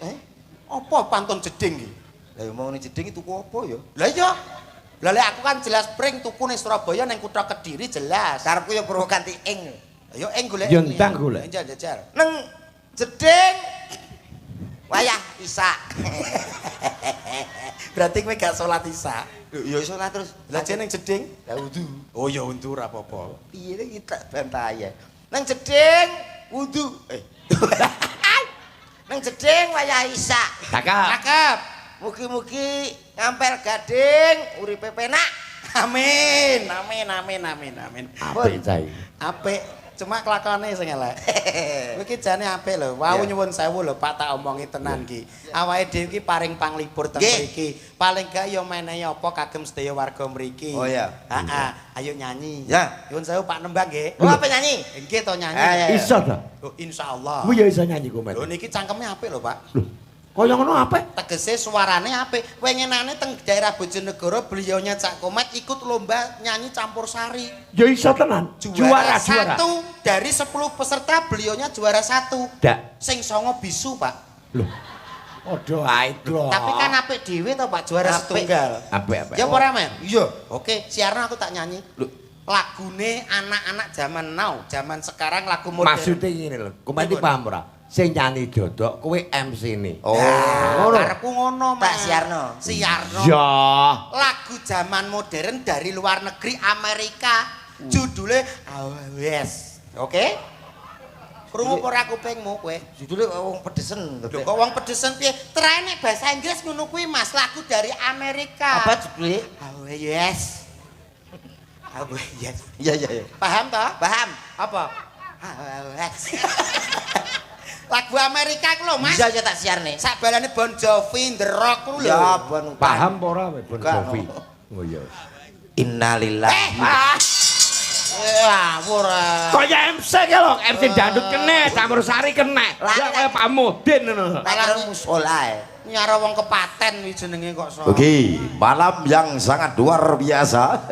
Apa pantun jeding iki? Lah mau ning jeding tuku apa ya? Lah iya. Lah lek aku kan jelas pring tuku ning Surabaya ning kutha Kediri jelas. Karepku ya Purwokanti ing. Ayo ing golek. Yo ndang golek. Jajal. Nang jeding wayah Isya. Berarti kowe gak salat Isya. Ya iso lah terus. Lah jene ning jeding. Lah wudu. Oh ya untu ora apa-apa. Piye iki tak bantahe. Nang jeding wudu. Nang jeding wayah Isya. Cakep. Cakep. Mugi-mugi ngampel gading uripe penak. Amin. Amin amin amin amin. Apik cah iki. Apik. Cuma kelakone sing elek. Kowe iki jane apik lho. Wau nyuwun sewu lho Pak tak omongi tenan iki. Awake dhewe iki paring panglipur teng mriki. Paling gak ya menehi apa kagem sedaya warga mriki. Oh iya. Heeh. Ayo nyanyi. Ya. Nyuwun sewu Pak Nembang nggih. Oh, apa nyanyi? Nggih to nyanyi. Iso ta? Oh insyaallah. Kuwi ya iso nyanyi ku, Mas. Lho niki cangkeme apik lho Pak. Lho, kaya ngono apik? Tegese suarane apik. Wengenane teng daerah Bojonegoro beliaunya Cak Komet ikut lomba nyanyi campur sari. Ya iso tenan. Juara. Satu dari 10 peserta beliaunya juara 1. Dak. Sing songo bisu, Pak. Lho. Padha ae, Bro. Tapi kan apik dhewe to, Pak, juara Apik. setunggal. Apik. Ya ora, Men? Iya. Oke, siaran aku tak nyanyi. Lagune anak-anak zaman now, zaman sekarang lagu modern. Maksudnya ngene lho, komedi paham ora? Sing nyanyi dodok kowe MC ne. Oh, ngono. Karepku ngono, Mas. Tak siarno. Siarno. Ya. Lagu zaman modern dari luar negeri Amerika. Judulnya Awes. Oke? Krungu ora kupingmu kowe? Judule wong pedesen. Lho kok wong pedesen piye? Terae nek bahasa Inggris ngono kuwi Mas, lagu dari Amerika. Apa judule? Awes. Awes. Iya iya iya. Paham toh? Paham. Apa? Awes. Lagu Amerika ku lho, Mas. Bisa aja tak siarne. Sak balane Bon Jovi, The Rock ku lho. Ya, Bon. Paham apa ora Bon Jovi? Oh iya. Innalillahi. Ora. Kaya MC ki lho, MC dangdut kene, campur sari kene. Ya kaya Pak Mudin ngono. Malah musola. Nyara wong kepaten wi jenenge kok so. Oke, malam yang sangat luar biasa.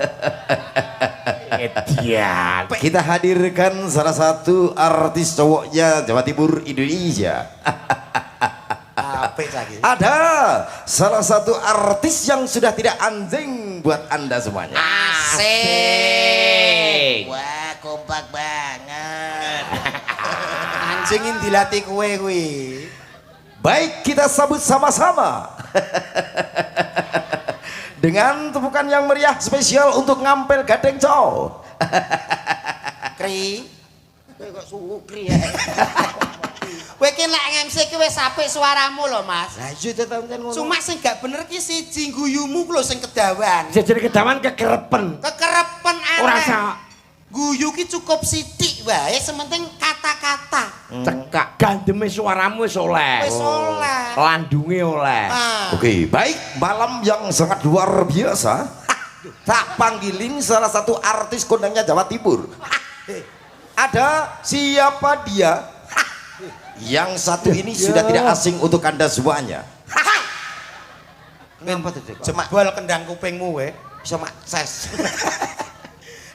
Edian. Kita hadirkan salah satu artis cowoknya Jawa Timur Indonesia. Apik lagi. Ada salah satu artis yang sudah tidak anjing buat Anda semuanya. Asik. Wah, kompak banget. Anjingin dilatih kowe kuwi. Baik, kita sambut sama-sama. Dengan tepukan yang meriah spesial untuk ngampel gadeng cow. Kri. Kowe kok sukri ya. Kowe ki lek MC ki wis apik suaramu lho, Mas. Lah iya tetan ngono. Cuma sing gak bener ki siji guyumu ku lho sing kedawan. Jejere kedawan kekerepen. Kekerepen aneh. Ora sak Guyu ki cukup sithik wae, sementing kata-kata. cekak gandeme suaramu wis oleh. Wis oleh. Landunge oleh. Ah. Oke, baik, malam yang sangat luar biasa. Tak panggilin salah satu artis kondangnya Jawa Timur. Ada siapa dia? Yang satu ini sudah tidak asing untuk Anda semuanya. Kenapa tuh? Cek? Jebol kendang kupingmu we. Bisa makses.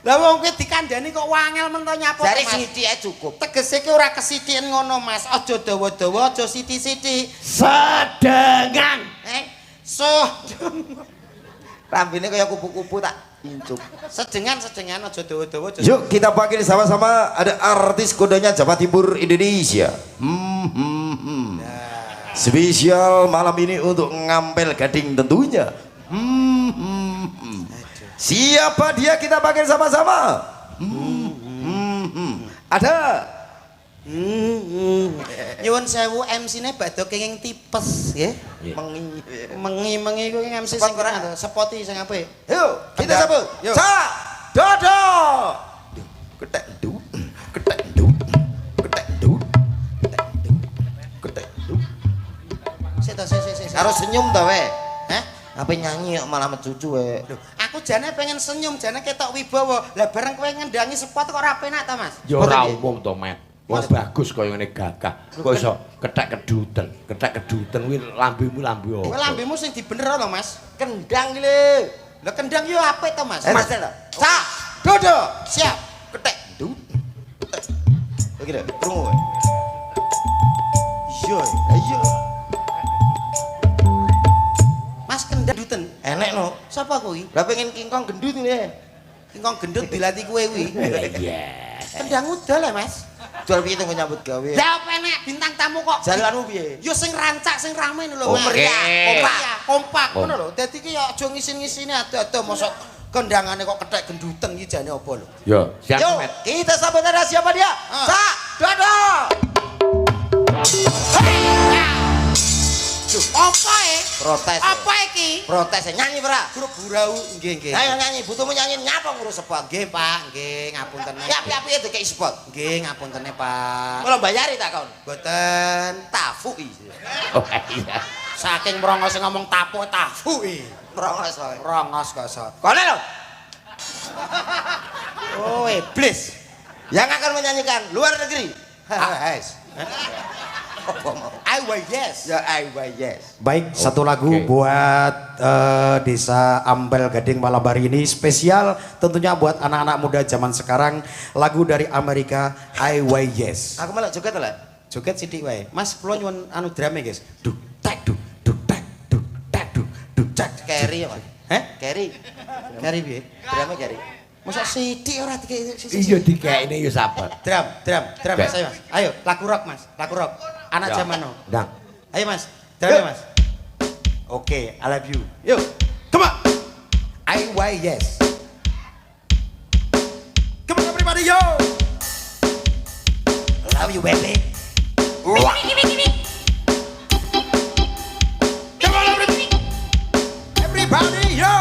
Lah wong kuwi dikandani kok wangel men to nyapa Jare Mas. sithik ae cukup. Tegese ki ora kesithiken ngono Mas. Aja dawa-dawa, aja sithik-sithik. Sedengan. Soh. Rambine kaya kupu-kupu tak incup. Sedengan aja dawa-dawa aja. Yuk kita panggil sama-sama, ada artis kondangnya Jawa Timur Indonesia. Spesial malam ini untuk ngampel gading tentunya. Siapa dia, kita panggil sama-sama. Ada Nyuwun sewu MC-ne badhe kenging tipes nggih. Mengi kuwi MC sing kena sepoti sing apik. Yuk kita sambut. Yuk. Cak Dodo. Ketek du, ketek du, ketek du, ketek Harus senyum ta we. Hah? Apa nyanyi kok malah mencucu we. Loh, aku jane pengen senyum, jane ketok wibawa. Lah bareng kowe ngendangi spot kok ora penak ta, Mas? Ya ora umum to, Met. Wis bagus kaya ngene gagah. Kok iso kethek keduten kuwi lambemu lambe Kowe apa? lambemu sing dibener lho, Mas. Kendang iki lho. Lah kendang yo apik to, Mas? Mas lho. Sak. Dodo. Siap. Ketek. Dut. Oke deh, krungu. Iya, iya. Mas kendang duten. Enek no. Sapa kuwi? Lah pengen kingkong gendut ini. Kingkong gendut dilatih kowe kuwi. Iya. Kendang udal ya, Mas? Jual piye tunggu nyambut gawe. Lah apa enek bintang tamu kok? Jalanmu piye? Yo sing rancak, sing rame lho, Oke. Mas. Kompak, kompak ngono lho. Dadi ki yo aja ngisin-ngisini ado-ado mosok kendangane kok kethek genduten iki jane apa lho? Yo, siap, Yuk, Met. kita sambut ada siapa dia? Sak, Dodo. Duh, apa Protes. Apa iki? Protes nyanyi, Pra. Grup burau nggih nggih. Ayo nyanyi, butuhmu nyanyi nyapa ngurus spot. Nggih, Pak, nggih ngapunten. Ya api-api itu kayak spot. Nggih ngapuntene, Pak. Kalau bayari tak kon? Boten Tafui. Oh iya. saking merongos ngomong tapu tafuki. Merongos wae. Merongos kok iso. Kono lho. Oh, iblis. Yang akan menyanyikan luar negeri. Yes. I will yes. Ya I will yes. Baik, satu lagu buat Desa Ambel Gading malam hari ini spesial tentunya buat anak-anak muda zaman sekarang, lagu dari Amerika I Will Yes. Aku malah joget lah. Joget sithik wae. Mas kula nyuwun anu drame guys. Duk tak duk tak duk tak. Carry ya, Mas. Heh? Carry. Kari piye? Drama carry. Masa sithik ora dikek Iya dikekne yo sabar. drum Oke. Mas, ayo Mas. Ayo, lagu rock Mas, lagu rock. Anak Ya. zaman now. Dang. Ayo Mas, drum Mas. Oke, I love you. Yuk, come on. I will yes. Come on everybody, yo. Love you baby. Come on everybody. Everybody, yo.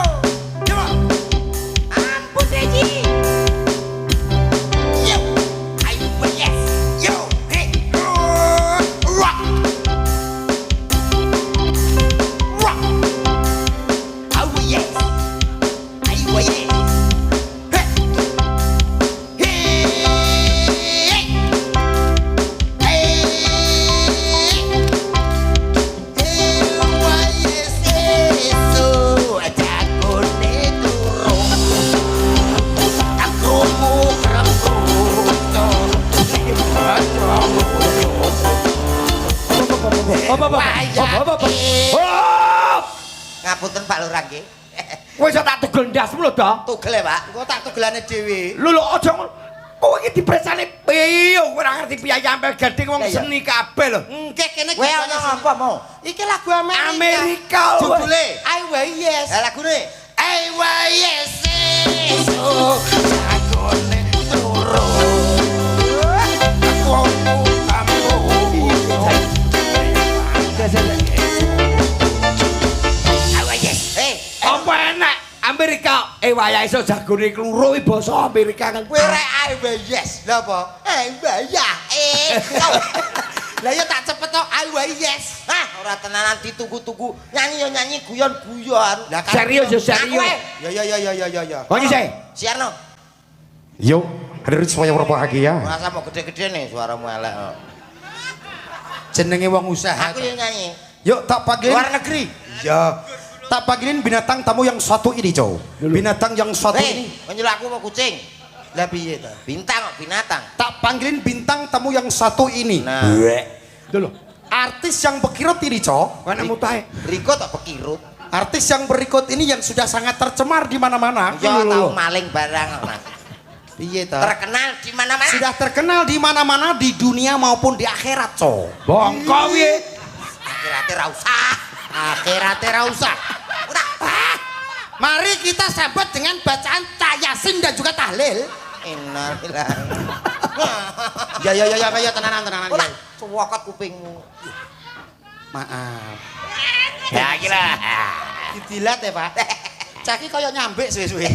Come on. Ampun Reji. Yo, I will yes. Yo, hey. Rock. Rock. I will yes. I will yes. Ngapunten Pak Lurah nggih. Wis tak tegel ndasmu lho, Dok. Tugel ya, Pak. Engko tak tegelane dhewe. Lho aja ngono. Kowe iki dipresane piye? Kowe ora ngerti piye Ambel Gading wong Lah iya. seni kabeh lho. Nggih kene Kowe ana apa mau? Iki lagu Amerika. Amerika lho. Judule I will yes. Lah lagune I will yes. So jagone turu. Aku Apa enak Amerika? Wayah iso jagone kluru iki basa Amerika kan. kowe rek I will yes. Lah apa? Ya. Lah ya tak cepet tok I will yes. hah ora tenanan ditunggu-tunggu. Nyanyi yo nyanyi guyon-guyon. Lah kan Serius yo serius. Ya. Kok iki sih? Siarno. Yo, hadirin semuanya berbahagia. Masa mau gede-gede nih suaramu elek. Jenenge wong usaha. Aku yang nyanyi. Yuk tak panggilin. Luar negeri. Ya. Tak panggilin binatang tamu yang satu ini, Cow. Binatang yang satu ini. Menyuruh aku mau kucing. Lah piye ta? Bintang, binatang. Tak panggilin bintang tamu yang satu ini. Nah, Dulu. Artis yang bekirut ini, Cow. Mana mutahe? Riko tak bekirut. Artis yang berikut ini yang sudah sangat tercemar di mana-mana. Ya tahu maling barang. Mas. Piye ta? Terkenal di mana-mana. Sudah terkenal di mana-mana di dunia maupun di akhirat, Cow. Bongko piye? Akhir-akhir ra usah. Akhirate ra usah. Udah. Mari kita sambut dengan bacaan Yasin dan juga tahlil. Innalillahi. Ya tenanan. Udah, Ya. cuwokot kupingmu. Maaf. Ya kira. Didilat ya, Pak. Caki kaya nyambik suwe-suwe.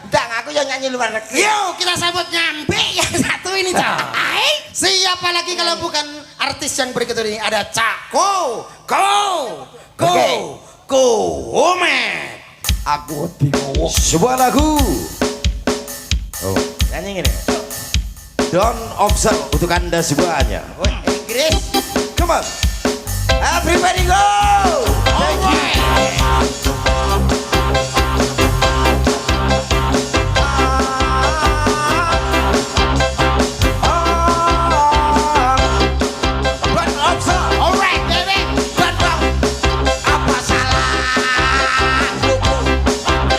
Ndang aku yang nyanyi luar negeri. Yuk kita sambut nyambik yang satu ini, Cak. Siapa lagi kalau bukan artis yang berikut ini? Ada Cak Ko. Komet. Aku wedi ngowok. Sebuah lagu Nyanyi ngene. Don't Observe untuk anda semuanya. Oh, Inggris. Come on, everybody go. Alright, baby. Bandung. Apa salah?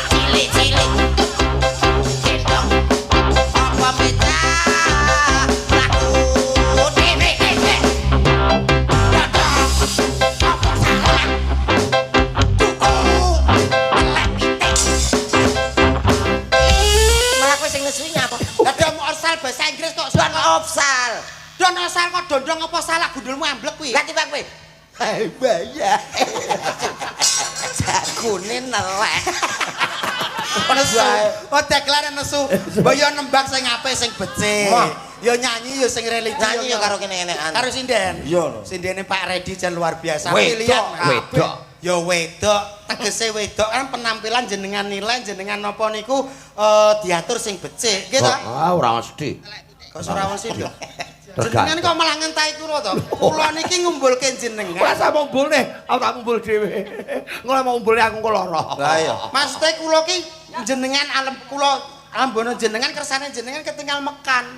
Cilik-cilik. Gendong. Apa beda? Laku dene. Bandung. Apa salah? Tuku. Lepite. Malah kowe sing nesuwi apa? Kadang orsal bahasa Inggris kok Don Opsal. Don asal kok dondong apa salah gundulmu amblek kuwi. Ganti Pak kowe. Hai bayar. Jakune nelek. Nesu. Oh deklare nesu. Mbok yo nembang sing apik sing becik. Yo nyanyi yo sing religi. Nyanyi yo karo kene-kenean. Karo sinden. Iya lho. Sindene Pak Redi jan luar biasa. Wedok, Pilihan wedok. Yo wedok, tegese wedok kan penampilan jenengan nilai jenengan napa niku diatur sing becik, nggih ta? Ah, ora mesti. Kok ora wis iki. Tergantung. Jenengan kok malah ngentahi kula to. Kula niki ngumpulke jenengan. Masa mau ngumpulne, aku tak ngumpul dhewe. Ngono mau ngumpulne aku kok lara. Lah iya. Maksude kula ki jenengan alam kula ambono jenengan kersane jenengan ketinggal mekan.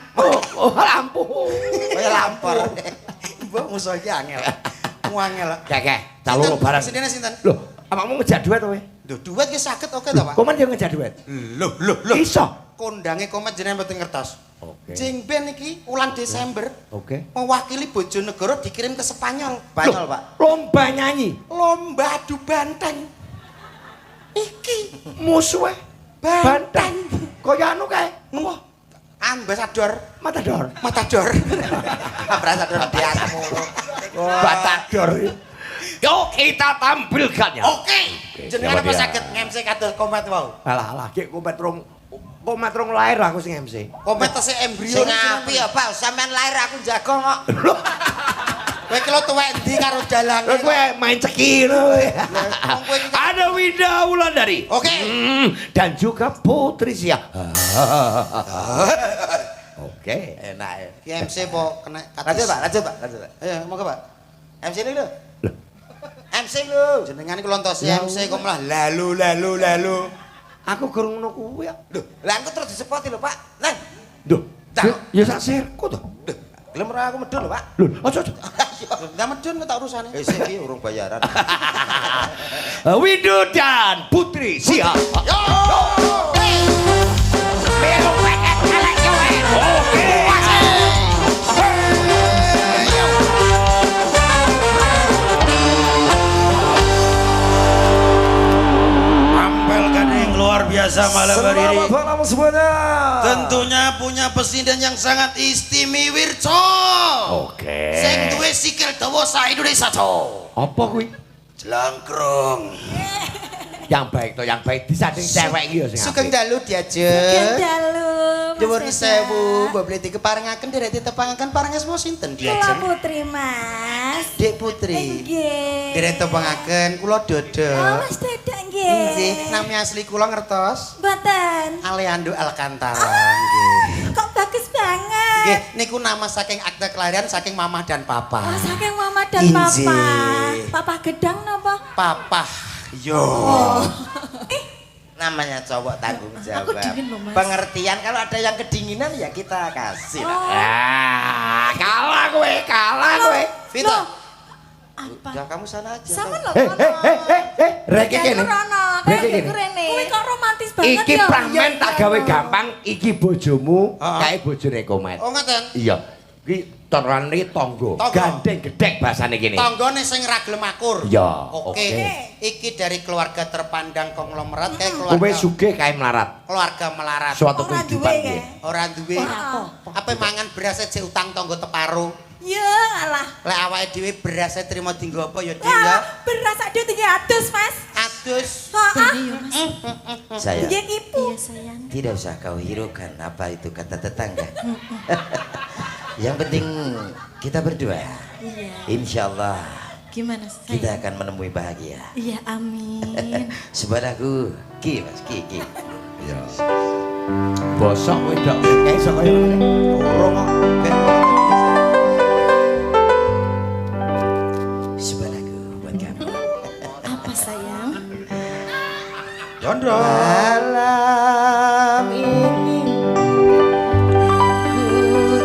Oh, lampu. Kaya lampor. Mbok musuh iki angel. Muangel. Kek, calon barang. Sindene sinten? Loh, awakmu ngejak duit to kowe? Lho, duit ki saged oke to, Pak? Koman yo ngejak duit. Loh. Iso. Kondange komet jenengan mboten ngertos. Oke. Jeng Ben iki wulan Desember Oke. mewakili Bojonegoro dikirim ke Spanyol. Spanyol, Pak. Lomba nyanyi. Lomba adu banteng. Iki Musuhe banteng. Kaya anu kae. Apa? Ambasador Matador. Ambasador biasa mulu. Batador. Yo kita tampilkannya. Oke. Jenengan siapa apa dia? saged ngemsi kados komet wau? Alah, gek komet rong lahir aku sing MC. Komet tese embrio. Sing apik ya, Pak. Sampean lahir aku jago kok. Kowe ki lo tuwek ndi karo dalange? Kowe main ceki ngono kowe. Wong kowe iki- Ada Winda Wulandari. Oke. Dan juga Putri Sia. Oke. Enak ya. Ki MC po kena Lanjut, Pak. Lanjut, Pak. Ayo, monggo, Pak. MC ini lho. MC lho. Jenengan iku lontos MC kok malah lalu. Aku gurung ngono kuwi ya. Lho, lah aku terus disepoti lho, Pak. Nang. Duh. Ya sak sirku to. Gelem ora aku medun lho, Pak. Lho, ojo. Ndak medun kok tak urusane. Iki urung bayaran. Windu dan Putri Sia. Melu peket elek kowe. Oke. Ampel gading luar biasa malam hari ini. Selamat malam semuanya. Tentunya punya presiden yang sangat istimewa. Oke. Sing duwe sikil dawa sa Indonesia to. Apa kuwi? Jelangkrung. Yang baik to, yang baik disanding cewek iki ya sing Sugeng apik. dalu diajeng. Sugeng dalu. Dhuwur sewu, mbok dikeparengaken derek ditepangaken parangasma sinten Kula diajeng? Putri Mas. Dek Putri. Nggih. Derek tepangaken kula Dodo. Oh, Mas Dadak nggih. Nggih, nami asli kula ngertos? Mboten. Aleando Alcantara nggih. Kok bagus banget. Nggih, niku nama saking akte kelahiran saking mama dan papa. Oh, saking mama dan Injih. papa. Papa gedang napa? Papa. Yo. Namanya cowok tanggung jawab. Aku dingin loh, Mas. Pengertian kalau ada yang kedinginan ya kita kasih. lah. Ah, kalah kowe. Vita. Loh, apa? Udah kamu sana aja. Sama lho. Rek kene. Rek kene. Kuwi kok romantis banget Iki ya. pramen tak gawe gampang, iki bojomu Heeh. kae bojone Komet. Oh ngoten. Iya. Iki terane tangga. Tangga. Gandeng gedhek bahasane kene. Tanggane sing ra gelem akur. Iya, Oke. oke. Iki dari keluarga terpandang konglomerat kayak Kowe keluarga sugih kae melarat. keluarga melarat. Suatu Ora kehidupan duwe, nggih. kae. Ora duwe. Apa mangan beras aja utang tangga teparo. Ya alah. Lek awake dhewe beras trimo dienggo apa ya, Dik Wah, ya? beras ade 300, Mas. Adus. Heeh. Saya Nggih, Ibu. tidak usah kau hiraukan apa itu kata tetangga. Yang penting kita berdua. Insya Allah Gimana Kita sayang? akan menemui bahagia. Iya, amin. Sebadaku, Ki Mas, Ki. Ya. Bosok wedok kae iso kaya ngene. Urung kok, ben sebadaku buat kamu. Apa sayang? Jondro. Malam ini ku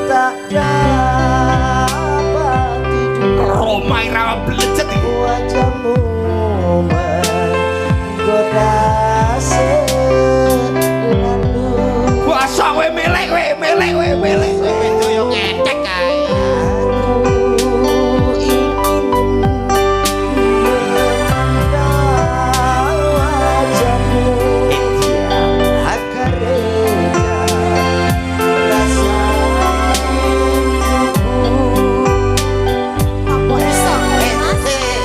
tak dapat tidur. Romai rawa blecet iki. Wajahmu menggoda selalu. Bosok kowe melek kowe, melek kowe, melek. Pintu yo ngecek kae. Aku ingin memandang wajahmu agar reda rasa Apa iso, Mas?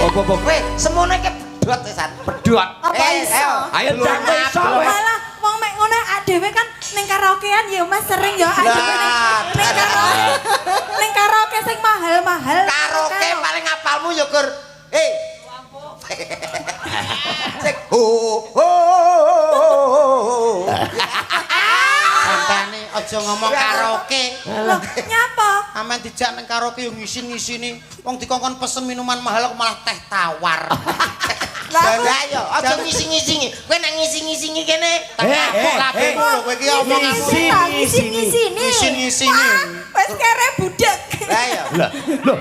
Apa-apa? Weh, semono iki pedhot pisan. Pedhot. Apa iso? Ayo jangan iso kowe. Malah wong mek ngono dhewe kan ning karaokean ya Mas sering ya adewe ning karaoke sing mahal-mahal. Karaoke paling apalmu ya Gur. Sik ho ho. Sampane aja ngomong karaoke. Loh, nyapa? Amen dijak nang karaoke yo ngisin-ngisini. Wong dikongkon pesen minuman mahal kok malah teh tawar. Lah yo aja ngisi-ngisingi. Kowe nek ngisi-ngisingi kene. Labemu lho kowe iki omong aku. Ngisi-ngisini. Ngisi-ngisini. Wes kere budek. Lah yo. Loh,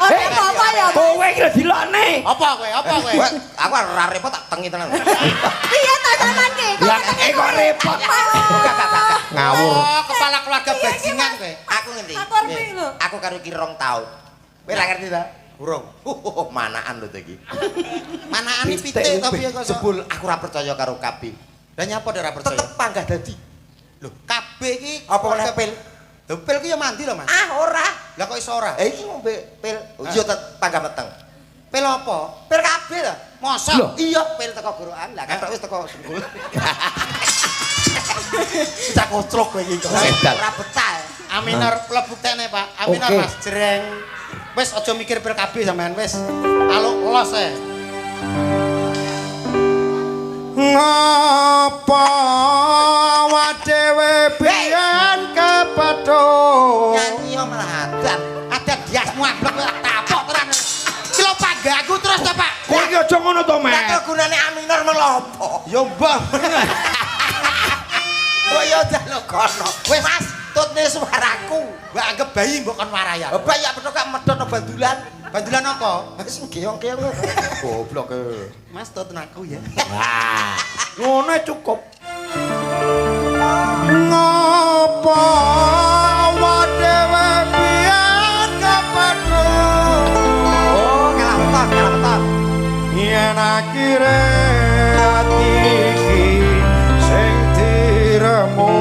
Ora apa-apa ya. kowe iki lho dilokne. Apa kowe? Apa kowe? Weh, aku ora repot tak tengi tenan. Iya ta sampean ki. Lah kok repot. Ngawur. Oh, kepala keluarga bajingan kowe. Aku ngendi? Aku arep lho. Aku karo iki 2 taun. Kowe ra ngerti ta? Urung. Manaan lho iki. Manakane pitik tapi ya kok. Jebul aku ora percaya karo kabeh. Lah nyapa ora percaya? Tetep panggah dadi. Lho, kabeh iki Apa meneh pil? Lho, pil ki ya mandi lho, Mas. Ah, ora. Lah kok iso ora? Iki ngombe pil. Yo tetep panggah meteng. Pil apa? Pil kabeh ta? Mosok? Loh. Iya, pil teko gorokan. Lah katok wis teko sungkul. Cak kocrok kowe iki. Sedan. Ora betah. Aminor plebuktene, Pak. Aminor Oke. Mas jreng. Wis aja mikir pil kabeh sampean wis. Aluk los ae. Ngapa wadewe biyen kepethuk? Nyanyi yo malah adan. Ada diasmu ablek kowe tapok tenan. Ki lho panggaku terus ta, Pak? Kowe iki aja ngono to, Lah Mas. kok gunane Aminor melopo? Ya mbah. Kok yo jaluk kono. Wis Mas, tutne suaraku. Mbak anggap bayi mbok kon warayan. Bapak ya petok medhot no bandulan. Bandulan apa? Wis geong-geong. Goblok e. Mas tutun aku ya. Wah, ngono cukup. Ngapa wadewe biyen kepethuk? Oh, kalah beton. Yen akhire ati iki sing diremu.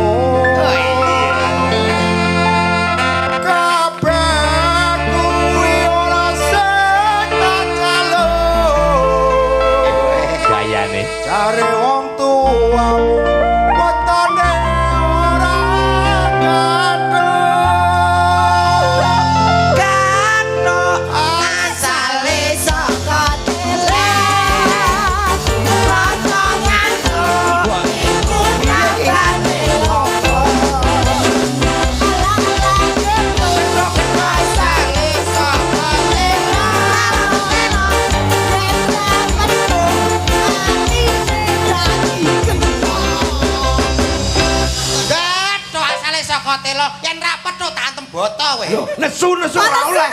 Kabeh kuwi ora sing tak jaluk. Gayane. Cari wong tuamu wetone ora gaduh. Katok asale saka telan. Potonganku iku kabane opo. Asale saka Gaduh asale saka telo yen ra petho tak antem boto kowe. Yo, nesu ora oleh.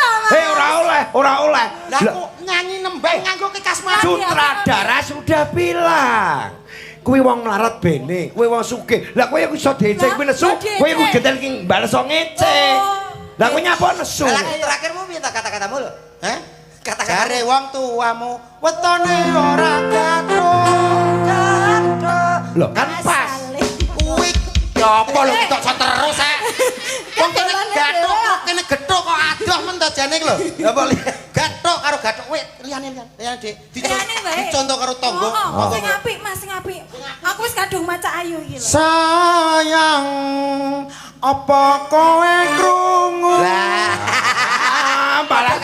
Ora oleh. Lah aku nyanyi nembang nganggo kikas mati. Sutradara sudah bilang. Kuwi wong melarat bene, kuwi wong sugih. Lah kowe iso dece kuwi nesu, kowe iku gedel ki bales ngece. Lah kowe nyapa nesu? Lah terakhirmu piye ta kata-katamu lho? Heh? Kata-kata Jare wong tuamu wetone ora gaduh. Lho kan pas. Kuwi ya apa lho tok terus ae. Wong kene gathuk kok kene gethuk kok adoh men to jane iki lho. Ya apa Gathuk karo gathuk kowe liyane Dik. Liyane wae. Dicontoh karo tangga. Oh, sing apik Mas, sing apik. Aku wis kadung maca ayu iki lho. Sayang apa kowe krungu? Malah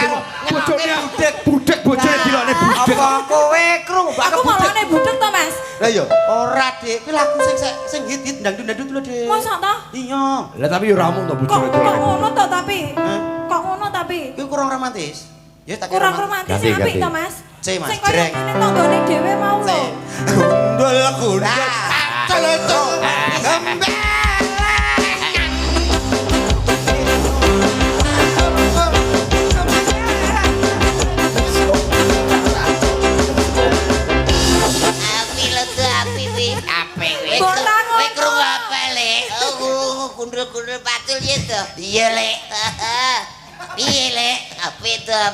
bojone budek bojone Lah yo, ora Dik, kuwi lagu sing hit-hit dangdut-dangdut lho Dik. Masa ta? Iya. Lah tapi yo ramu to bojone. Kok ngono to tapi? Kok ngono tapi? Kuwi kurang romantis. Ya tak Kurang romantis sing apik to, Mas. C, Mas, Sing koyo jreng. ngene tanggane dhewe mau lho. Gundul. Celecuk. Api lo tuh api wi. Api wi. Borang Wi ngono. krungu apa le? Oh, kundul-kundul patul gitu. Iya le. Iya le. Api tuh.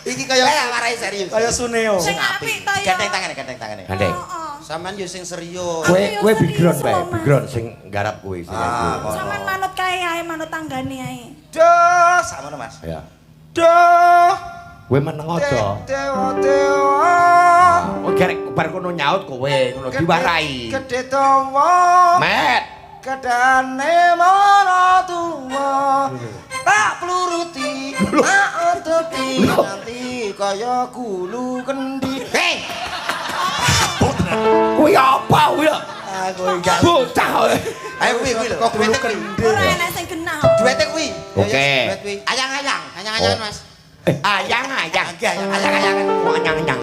Iki kaya Warai serius. kaya Suneo. Sing apik to ya. Gandeng tangane. Gandeng. Sampean yo sing serius. Kowe Aku kowe yo background serius bae, lho, Mas. background sing garap kowe sing. Sampeyan manut kae ae manut tanggane ae. Duh, sama Mas. Ya. Duh. Kowe meneng aja. Dewa. Oh garek bar kono nyaut kowe, ngono diwarai. Gede dawa. Met. Kedane mana tuwa. Tak pluruti, tak otopi nanti kaya gulu kendi. Hei, Kuwi apa kuwi? aku enggak. Bocah. Ayo kuwi lho, kok duwete kendi. Ora enak sing genah. Duwete kuwi. Oke. Duwet kuwi. Ayang-ayang. Anyang-anyangan Mas. Ayang-ayang. Ayang-ayang. Kok anyang-anyang.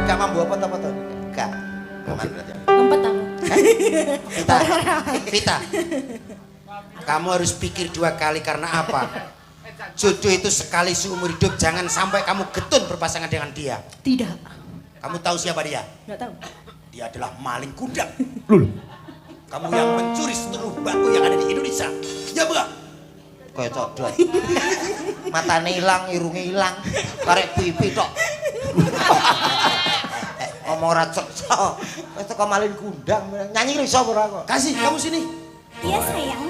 Gak mampu apa to? Gak. Aman berarti. Ngempet aku. Vita. Kamu harus pikir 2 kali karena apa? Jodoh itu sekali seumur hidup, jangan sampai kamu getun berpasangan dengan dia. Tidak. Kamu tahu siapa dia? Enggak tahu. Dia adalah maling kundang. Lul. Kamu yang mencuri seluruh batu yang ada di Indonesia. Ya bukan? Kaya codot. Matane ilang, irunge ilang. Karek pipi tok. Ngomong ora cocok. Wis teko malin kundang. Nyanyi iso ora kok. Kasih kamu sini. Iya sayang.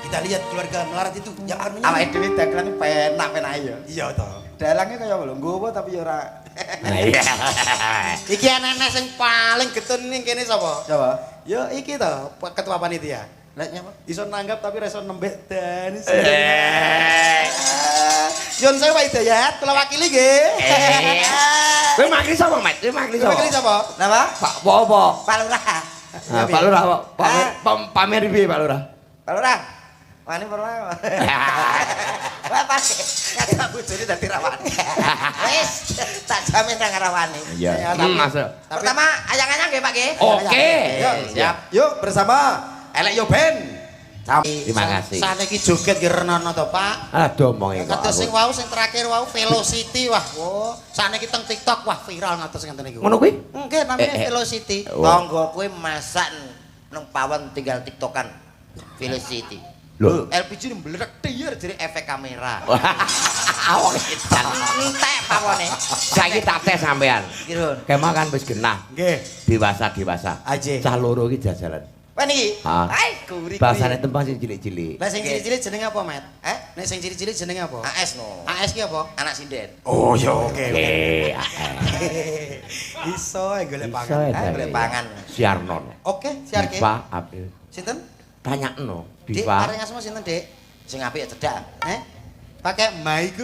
Kita lihat keluarga melarat itu yang akan Awake menyanyi. dhewe dagelan penak-penak ya. Iya toh. Dalangnya kaya lho, nggowo tapi ya ora. Iya. Iki anak-anak yang paling getun ning kene sapa? Coba. Ya iki toh, ketua panitia. Lek nyapa? Iso nanggap tapi reso nembek dan Yon saya Pak Hidayat, kula wakili nggih. Kowe makli sapa, Mat? Kowe makli Kula wakili sapa? sapa? Napa? Pak apa? Pak Lurah. Ah, Pak Lurah, pamer piye Pak Lurah? Pak Lurah. Wani pernah. Wah pas kata bojone dadi rawani. Wis tak jamin nang rawani. Iya. Masuk. Pertama ayang-ayang nggih Pak nggih. Oke. Yuk, siap. Yuk bersama Elek Yo Band. Terima kasih. Saniki joget nggih renono to, Pak. Aduh omonge kok. Kados sing wau sing terakhir wau Velocity wah. Wah, saniki teng TikTok wah viral ngatos ngenten niku. Ngono kuwi? Nggih namanya Velocity. Tonggo kowe masak nang pawon tinggal TikTokan. Velocity. Lho. LPG mbledek tiyer jadi efek kamera. Awak edan. Entek pawone. Saiki tak tes sampean. Kirun. Kemah kan wis genah. Nggih. Dewasa. Aje. Cah loro iki jajalan. Wah niki. Ah. Ai guri. Bahasane tembang sing cilik-cilik. Lah sing cilik-cilik jenenge apa, Mat? Nek sing cilik-cilik jenenge apa? AS no. AS ki apa? Anak sinden. Oh, ya oke. Oke. Iso golek Iso pangan. ya, Dari. Golek pangan. Siarnon. Oke, siarke. Diva April. Sinten? Tanyakno, Dik, Diva. arek ngasmo sinten, Dik? Sing apik cedak. Pakai mic.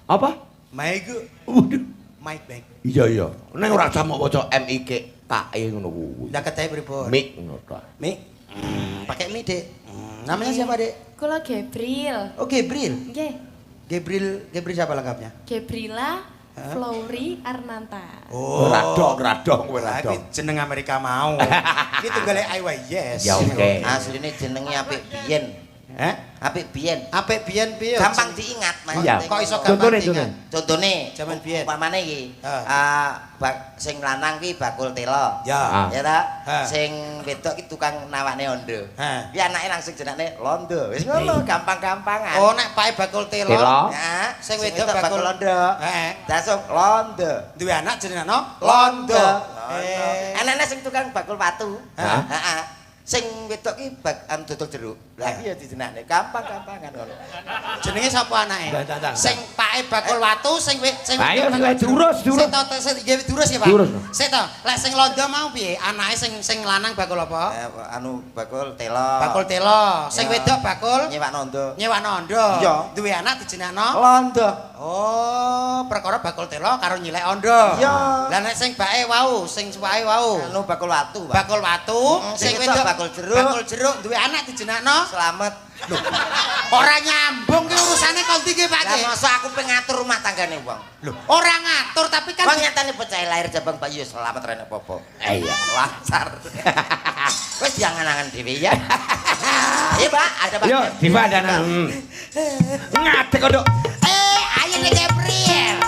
Apa? Mic. Waduh. Mic bag. Iya. Nek ora sampe waca MIK KE ngono kuwi. Lah ketahe pripun? Mik ngono ta. Mi. Pakai mi, Dik. Namanya siapa, Dik? Kula Gabriel. Oh, Gabriel. Nggih. Gabriel siapa lengkapnya? Gabriela Flori Arnanta. Oh, Radong kowe Lah, radong. iki jeneng Amerika mau. Iki tunggale IYS. Ya oke. Asline jenenge apik biyen. Apik biyen. Apik biyen piye? Gampang diingat, Mas. Iya. Kok iso gampang Contone, diingat? Contone Jaman biyen. Umpamane iki. Heeh. Sing lanang ki bakul tela. Ya. Ya ta? Heeh. Sing wedok ki tukang nawakne ondo. Heeh. Ki anake langsung jenenge Londo. Wis ngono, gampang-gampangan. Oh, nek pae bakul telo. Telo. Ya, Sing wedok bakul Londo. Heeh. Langsung Londo. Duwe anak jenenge ano? Londo. Eh. Anake sing tukang bakul watu. Hah? Heeh. Sing wedok ki dodol jeruk. Lah iya dijenengane gampang-gampangan ngono. Jenenge sapa anake? Ndak. Sing pake bakul watu sing Ayo diurus. Sing to sing nggih diurus ya, Pak. Diurus. Sik to, lek sing londo mau piye? Anake sing lanang bakul apa? Anu bakul telo. Bakul telo. Sing wedok bakul nyewak nondo. nyewak nondo. Iya. Duwe anak dijenengno Londo. Oh, perkara bakul telo karo nyilek ondo. Iya. Lah nek sing bae wau, sing suwahe wau. Anu bakul watu, Pak. Bakul watu, Sing sing wedok wedok bakul jeruk. Bakul jeruk duwe anak dijenengno Slamet. ora nyambung ki urusane kok ndi ki Pak Lah Ki? masa aku pengatur rumah tanggane wong. Lho, ora ngatur tapi kan Wong nyatane bocah lahir Jabang Bayu selamat rene popo. Iya. Lancar. Wis diangan-angan dhewe ya. Iya, Pak, ada Pak. Yo, Diva dan ngadeg kok, Dok. Ayo nih Gabriel.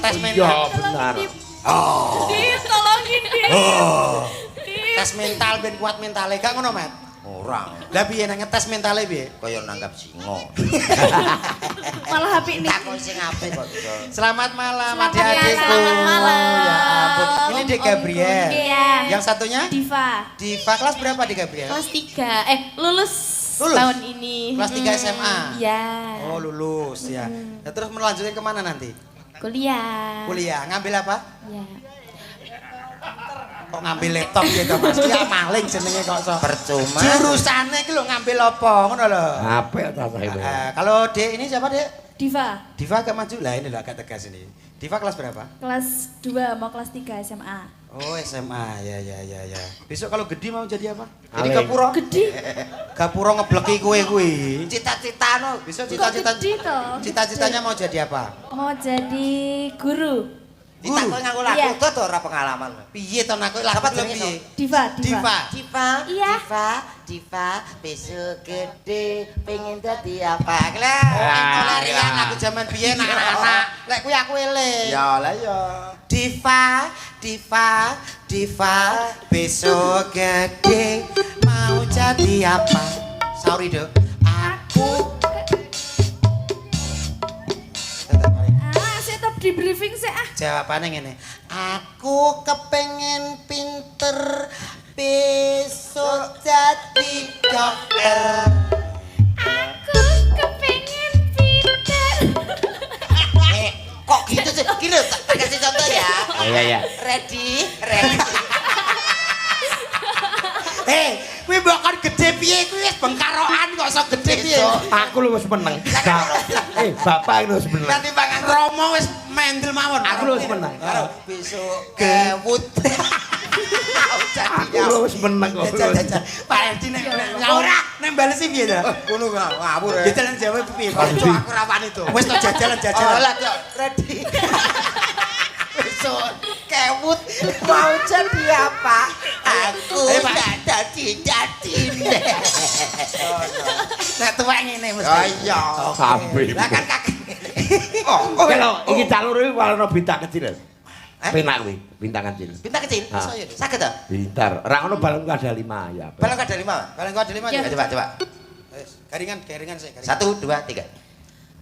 tes mental. Iya, benar. Tolongin dia. Tes mental ben kuat mentale gak ngono, Mat? Orang Lah piye nang ngetes mentale piye? kaya nanggap singo. Malah HP nih. Takon sing apik kok iso. Selamat malam Selamat adik-adikku. selamat malam. Ya ampun. Ini Dek Gabriel. Iya. Yang satunya? Diva. Diva kelas berapa Dek Gabriel? Kelas 3. Lulus Lulus? tahun ini. Kelas 3 SMA? Iya. Oh, lulus ya. Nah, terus melanjutkan kemana nanti? Kuliah. Kuliah. Ngambil apa? Iya. Kok ngambil laptop gitu Mas? Ya maling jenenge kok so. Percuma. Jurusane iki lho ngambil apa? Ngono lho. Apik ta saiki. Kalau Dek ini siapa Dek? Diva. Diva agak maju lah ini loh agak tegas ini. Diva kelas berapa? Kelas 2 mau kelas 3 SMA. Oh SMA ya. Besok kalau gede mau jadi apa? Jadi Aling. gapura. Gede. Gapura ngebleki kue kue. Cita-cita no. Besok Kok cita-cita gede toh? cita-citanya mau jadi apa? Mau jadi guru. Ditakon nganggo lagu Iya. to ora pengalaman. Piye to nak lah Apa apa jenenge, piye? Diva. Diva. Diva, Iya. Diva, besok gede pengen dadi apa? Lah, Itu Ah, larian iya. lagu zaman biyen anak-anak. Lek kuwi aku eling. Ya lah ya. Diva, besok gede mau jadi apa? Sorry, Dok. Aku Saya tetap di briefing saya. jawabannya ngene. Aku kepengen pinter besok jadi dokter. Aku kepengen pinter. Kok gitu sih? Gini loh, tak kasih contoh ya. Iya. Ready. Kuwi bakal gede piye kuwi wis bengkarokan kok iso gede piye. Aku lu wis meneng. Bapak lu wis meneng. Nanti Bang Romo wis mendel mawon. Aku lu wis meneng. Besok kewut. Aku lu wis meneng kok. Pak Edi nek ora nek balesi piye to? Ngono ngawur. Jajalan Jawa piye? Aku ra wani to. Wis to jajalan. Oh lah, Cok. Ready. Besok kewut mau jadi apa? Aku Ayo, Pak. jadi. Nek tuwek ngene mesti. Oh iya. Kabeh. Lah kan kakek. Kalau iki calur iki walana bintang kecil. Penak kuwi, bintang kecil. Bintang kecil. Ah. Iso ya. Saged ta? Pintar. Ora ngono balon ada 5 ya. Balon ada 5. Balen kok ada 5 Ya. ya. Coba. Wis, garingan sik, garingan. 1 2 3.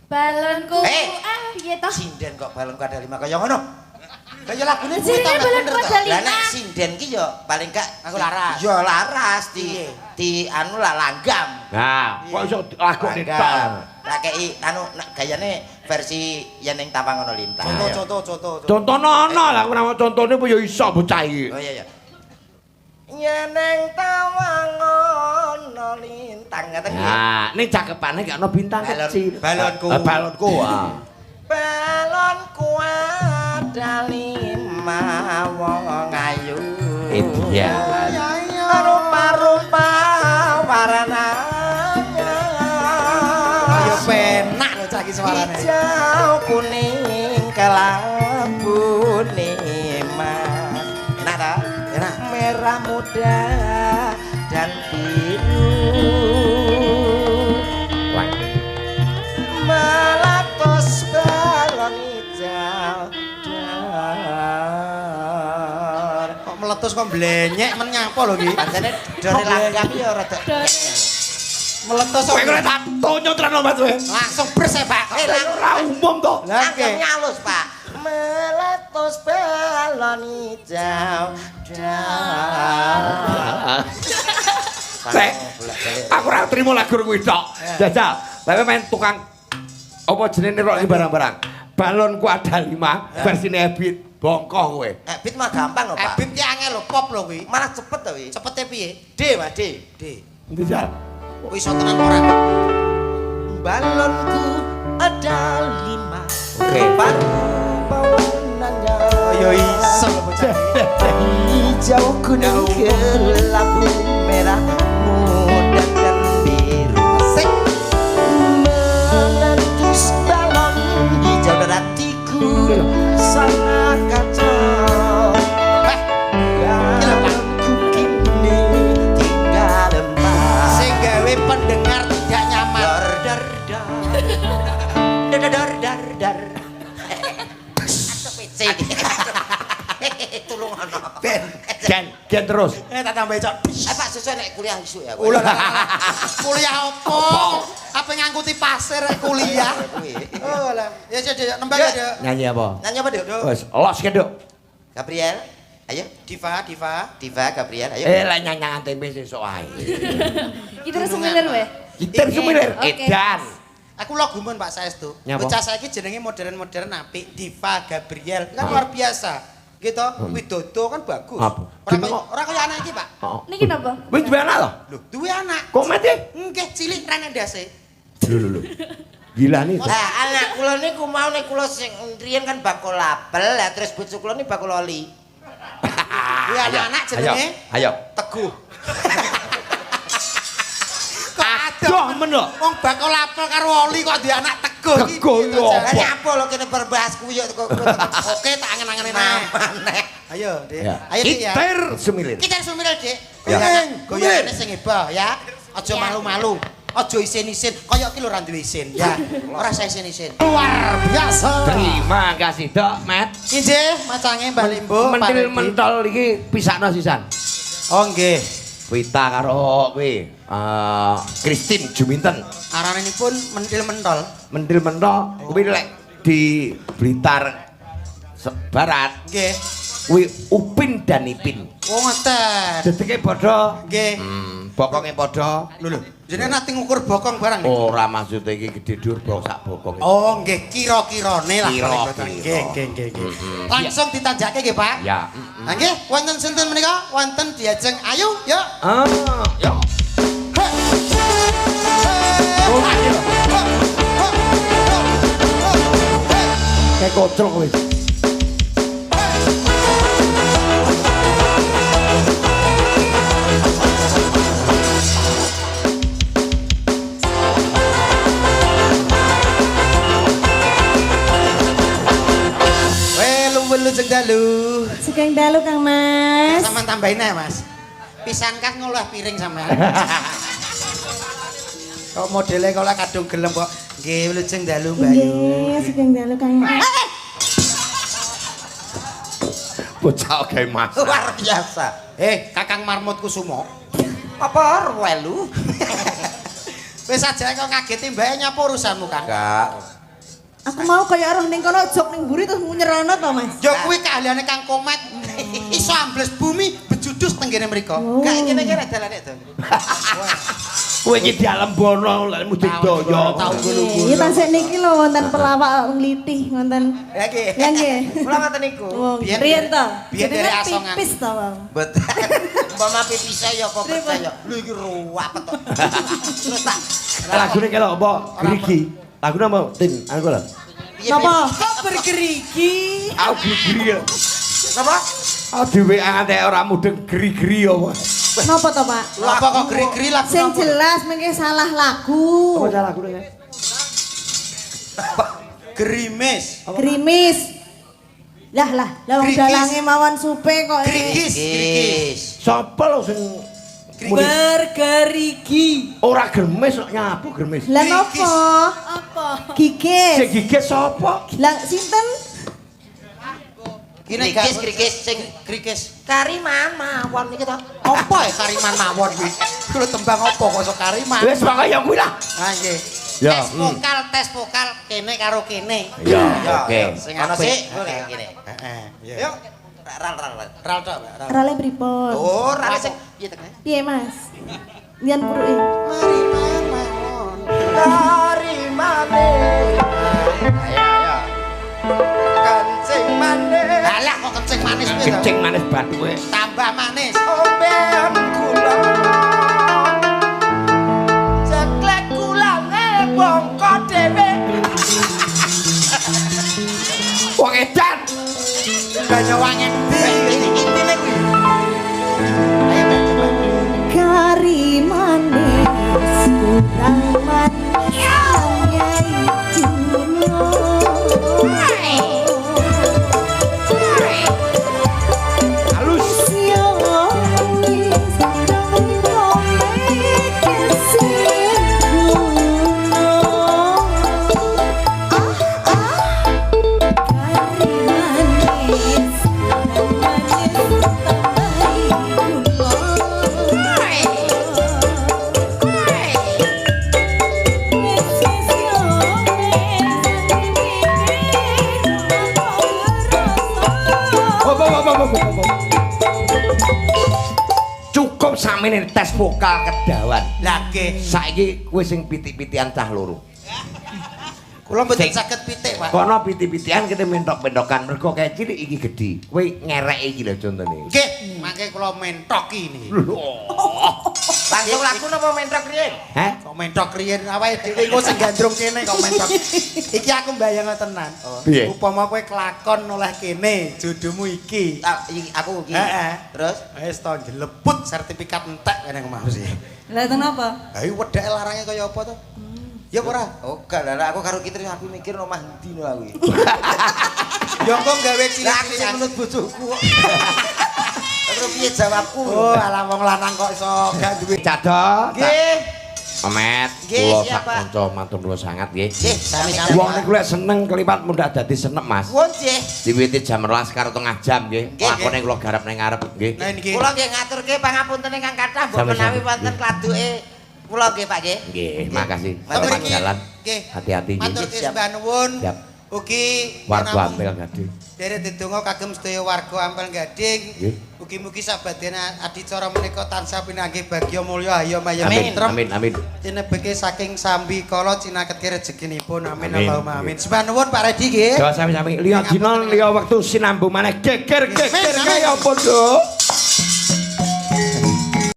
Balonku. Iya toh. Sinden kok balon ada 5 kaya ngono. Kaya lagune kuwi Sini to Mas, balon bener kuwi to. ada Lah 5. nek sinden ki yo paling gak Aku laras. Yo laras Piye? di anu lah langgam. Nah, kok iso lagu Langgam. Lah kei anu nek gayane versi yen ning Tapang ono lintang. Contoh. Contohnya ana lah, aku nama contohnya pun ya iso bocah iki. Oh iya. Yen ning Tapang ono lintang ngaten iki. Nah, ini cakepane gak ana bintang Balon- kecil. balonku. Balonku. Balonku ada 5 wong ayu. Iya. Rupa-rupa warnanya. Ayo penak lho cah iki suarane. Hijau kuning kelabu mas. Enak tak? Enak. Merah muda dan biru meletus kok blenyek men nyapa lho iki. Pancene dore langgam ya rada. Meletus Kowe kok tak tonyontran Mas kowe. langsung bres ya, Pak. Ora umum to. Lah nggih. Langgam halus, Pak. Meletus balon hijau. Rek, aku ora trimo lagu kuwi tok. Jajal, tapi main tukang apa jenenge rok barang-barang. Balonku ada 5, versine Ebit, bongkoh kowe. Ebit mah gampang lho, Pak. Ebit ki angel lho, pop lho kuwi. Malah cepet to kuwi. Cepete piye? D, Pak, D. Endi Jal? Kuwi iso tenan ora? Balonku ada 5. Oke. Bangunannya Ya iso lho bocah. hijau kuning kelabu merah muda dan biru. Sik. Meletus balon hijau dan hatiku sangat kacau. Dalamku kini tinggal lemah. Sing gawe pendengar tidak nyaman. Dar dar dar dar dar dar dar. Cek. Tulung ana. Ben. Gen terus. Tak tambah cok. Pak sesuai nek kuliah isuk ya. Ulah. Kuliah opo? Apa ngangkuti pasir kuliah? Oh lah. Ya jadi nembak ya. Nyanyi apa? Nanya apa, Duk? Wes, los ke, Duk. Gabriel. Ayo, Diva. Diva Gabriel, ayo. Lah nyanyangan tempe sesuk ae. Kita terus semilir weh. Gitar sumilir Oke. edan. Aku lo gumun Pak Saestu. Nyapa? Bocah saiki jenenge modern-modern apik, Diva Gabriel. Kan luar biasa. Gitu, Widodo kan bagus. Apa? Ora kaya anak iki, Pak. Niki napa? Wis duwe anak to? Lho, duwe anak. Kok mati? Nggih, cilik rene ndase. Lho. Gila nih. Lah anak kula niku mau nek kula sing riyen kan bakul apel, lah terus bojo kula ni bakul oli. Kuwi anak-anak jenenge Ayo. Teguh. Aduh men lho. Wong bakul apel karo oli kok duwe anak Teguh iki. Teguh piye to, yo. Jan? Lah nyapa lho kene berbahas kuwi yo kok Oke, tak angen-angene nang. maneh. Ayo, Dik. Ya. Ayo, Dik ya. Gitar sumilir. Kita sumil, Dik. Ya. Goyangane sing heboh ya. Aja malu-malu. Aja isin-isin. Kaya ki lho ora duwe isin ya. Ora saya isin-isin. Luar biasa. Terima kasih, Dok, Mat. Injih, macange Mbah Limbo. Mentil mentol iki pisakno sisan. Oh nggih. Wita karo kuwi Christine Juminten. Arananipun mentil mentol. Mentil mentol kuwi lek di Blitar Barat Nggih. kuwi Upin dan Ipin. Oh ngoten. Dedeke padha, Nggih. bokonge padha. Lho lho. Jenenge nate ngukur bokong barang niku. Ora maksud iki gedhe dhuwur bok sak bokong. Oh nggih, kira-kirane lah. Kira-kira. Nggih. Langsung ditanjake nggih, Pak. Ya. Nah, nggih, wonten sinten menika? Wonten Diajeng Ayu, yuk. Yo. Oh, ayo. Kayak kocok kowe. Welu jeng dalu. Sugeng dalu Kang Mas. Sampeyan tambahin ae, Mas. Pisan kas ngolah piring sampean. Kok modele kok lek kadung gelem kok. Nggih, welu jeng dalu, Mbak Ayu. Nggih, sugeng dalu Kang Mas. Bocah gawe mas. Luar biasa. Kakang Marmut Kusumo. Apa welu? Wis aja kok ngageti mbake nyapa urusanmu, Kang. Enggak. Aku mau kaya roh ning kono jok ning mburi terus nyerono to, Mas. Yo kuwi keahliane Kang Komet. Iso ambles bumi bejudus tenggene mriku. Gak kene-kene dalane to. Kowe iki dialembono lek mesti daya. Tahu Iya tasik niki lho wonten pelawak nglitih wonten. Ya nggih. Ya nggih. Kula ngoten niku. Wong Biyen- riyen to. biyen dari Jenengan Asongan. Pipis to, Bang. Betul. Umpama pipis ya kok percaya. Lho iki ruwapet to. Terus tak Lagune kelok apa? Gerigi. Lagune apa? Tin, aku lho. Napa? Kok bergerigi? Aku geri-geri. Napa? Aku dhewe ate ora mudeng geri-geri apa. Napa to, Pak? Apa kok geri-geri lagu Sing napa? jelas mengke salah lagu. Apa salah lagune ya? Gerimis. Grimis. Lah wong Grigis. dalange mawon supe kok. Grigis. Sapa lho sing Bergerigi. ora germes kok nyapu germes. Lah Grigis. napa? Apa? Gigis. Sing gigit sapa? Lah sinten? Krikis sing krikis. kariman mawon iki to. Apa ya kariman mawon kuwi? Kuwi tembang apa kok iso kariman? Wis pokoke ya kuwi lah. Ha nggih. Ya. Tes vokal kene karo kene. Ya, oke. Sing Ono apik. sik ngene. Heeh. Yuk. Ral tok, Ral. Rale pripun? Oh, rale sing Piye tekne? Piye, Mas? Nyan puruke. Kariman mawon. dari manis. Ya. Kancing manis. Halah kok kencing manis piye to? Kencing manis bathuke. Tambah manis. Ombean kula. Ceklek kulane bongko dhewe. Wong edan. Banyuwangi endi? Intine kuwi. Kari manis kurang manis nyai Halus. Cukup samene tes vokal kedawan. Lah nggih. Saiki kowe sing pitik-pitikan cah loro. Kula mboten Sing- saged pitik, Pak. Kono pitik-pitikan kita mentok-mentokan mergo kayak cilik iki gedhi. Kowe ngereki iki lho contone. Nggih, mangke kula mentoki niki. Langsung laku napa mentrok riyen? Heh? Kok mentok riyen awake dhewe engko sing gandrung kene kok mentok. Iki aku mbayang tenan. Piye? Upama kowe kelakon oleh kene, jodohmu iki. Aku iki. Heeh. Terus Wis to jeleput sertifikat entek kene mau sih. Lah kenapa? Ha iki wedake larange kaya apa to? Ya ora. Oh, gak lah aku karo Kitri aku mikir omah ndi no aku. Ya engko gawe Lah aku sing cilik-cilik. menurut bojoku. Terus piye jawabku? Oh, alah wong lanang kok iso gak duwe. Cado. Nggih. Omet, Nggih, kula siap, sak Pak. kanca matur nuwun sangat nggih. Nggih, sami-sami. Wong niku lek seneng kelipat mundak dadi senep, Mas. Won nggih. Diwiwiti jam 12 karo tengah jam nggih. Nggih, Lakone kula garap ning ngarep nggih. Nah niki. Kula nggih ngaturke pangapunten ingkang kathah mbok Sami-sami. menawi wonten kladuke kula nggih Pak nggih. Nggih, makasih. Matur Selamat nggih. jalan. Nggih. Hati-hati Matur nggih. sembah nuwun. Siap. Ugi Warga namung Ampel Gading. Derek dedonga kagem sedaya warga Ampel Gading. Nggih. Mugi-mugi sabadene adicara menika tansah pinanggih bagya mulya ayo mayem Amin, tentrem. amin, amin. Tinebeke saking sambi kala cinaketke rezekinipun. Amin Amin. Allahumma amin. Sembah nuwun Pak Redi nggih. Jawa sami-sami. Liya dina liya wektu sinambu maneh geger kaya apa, Nduk?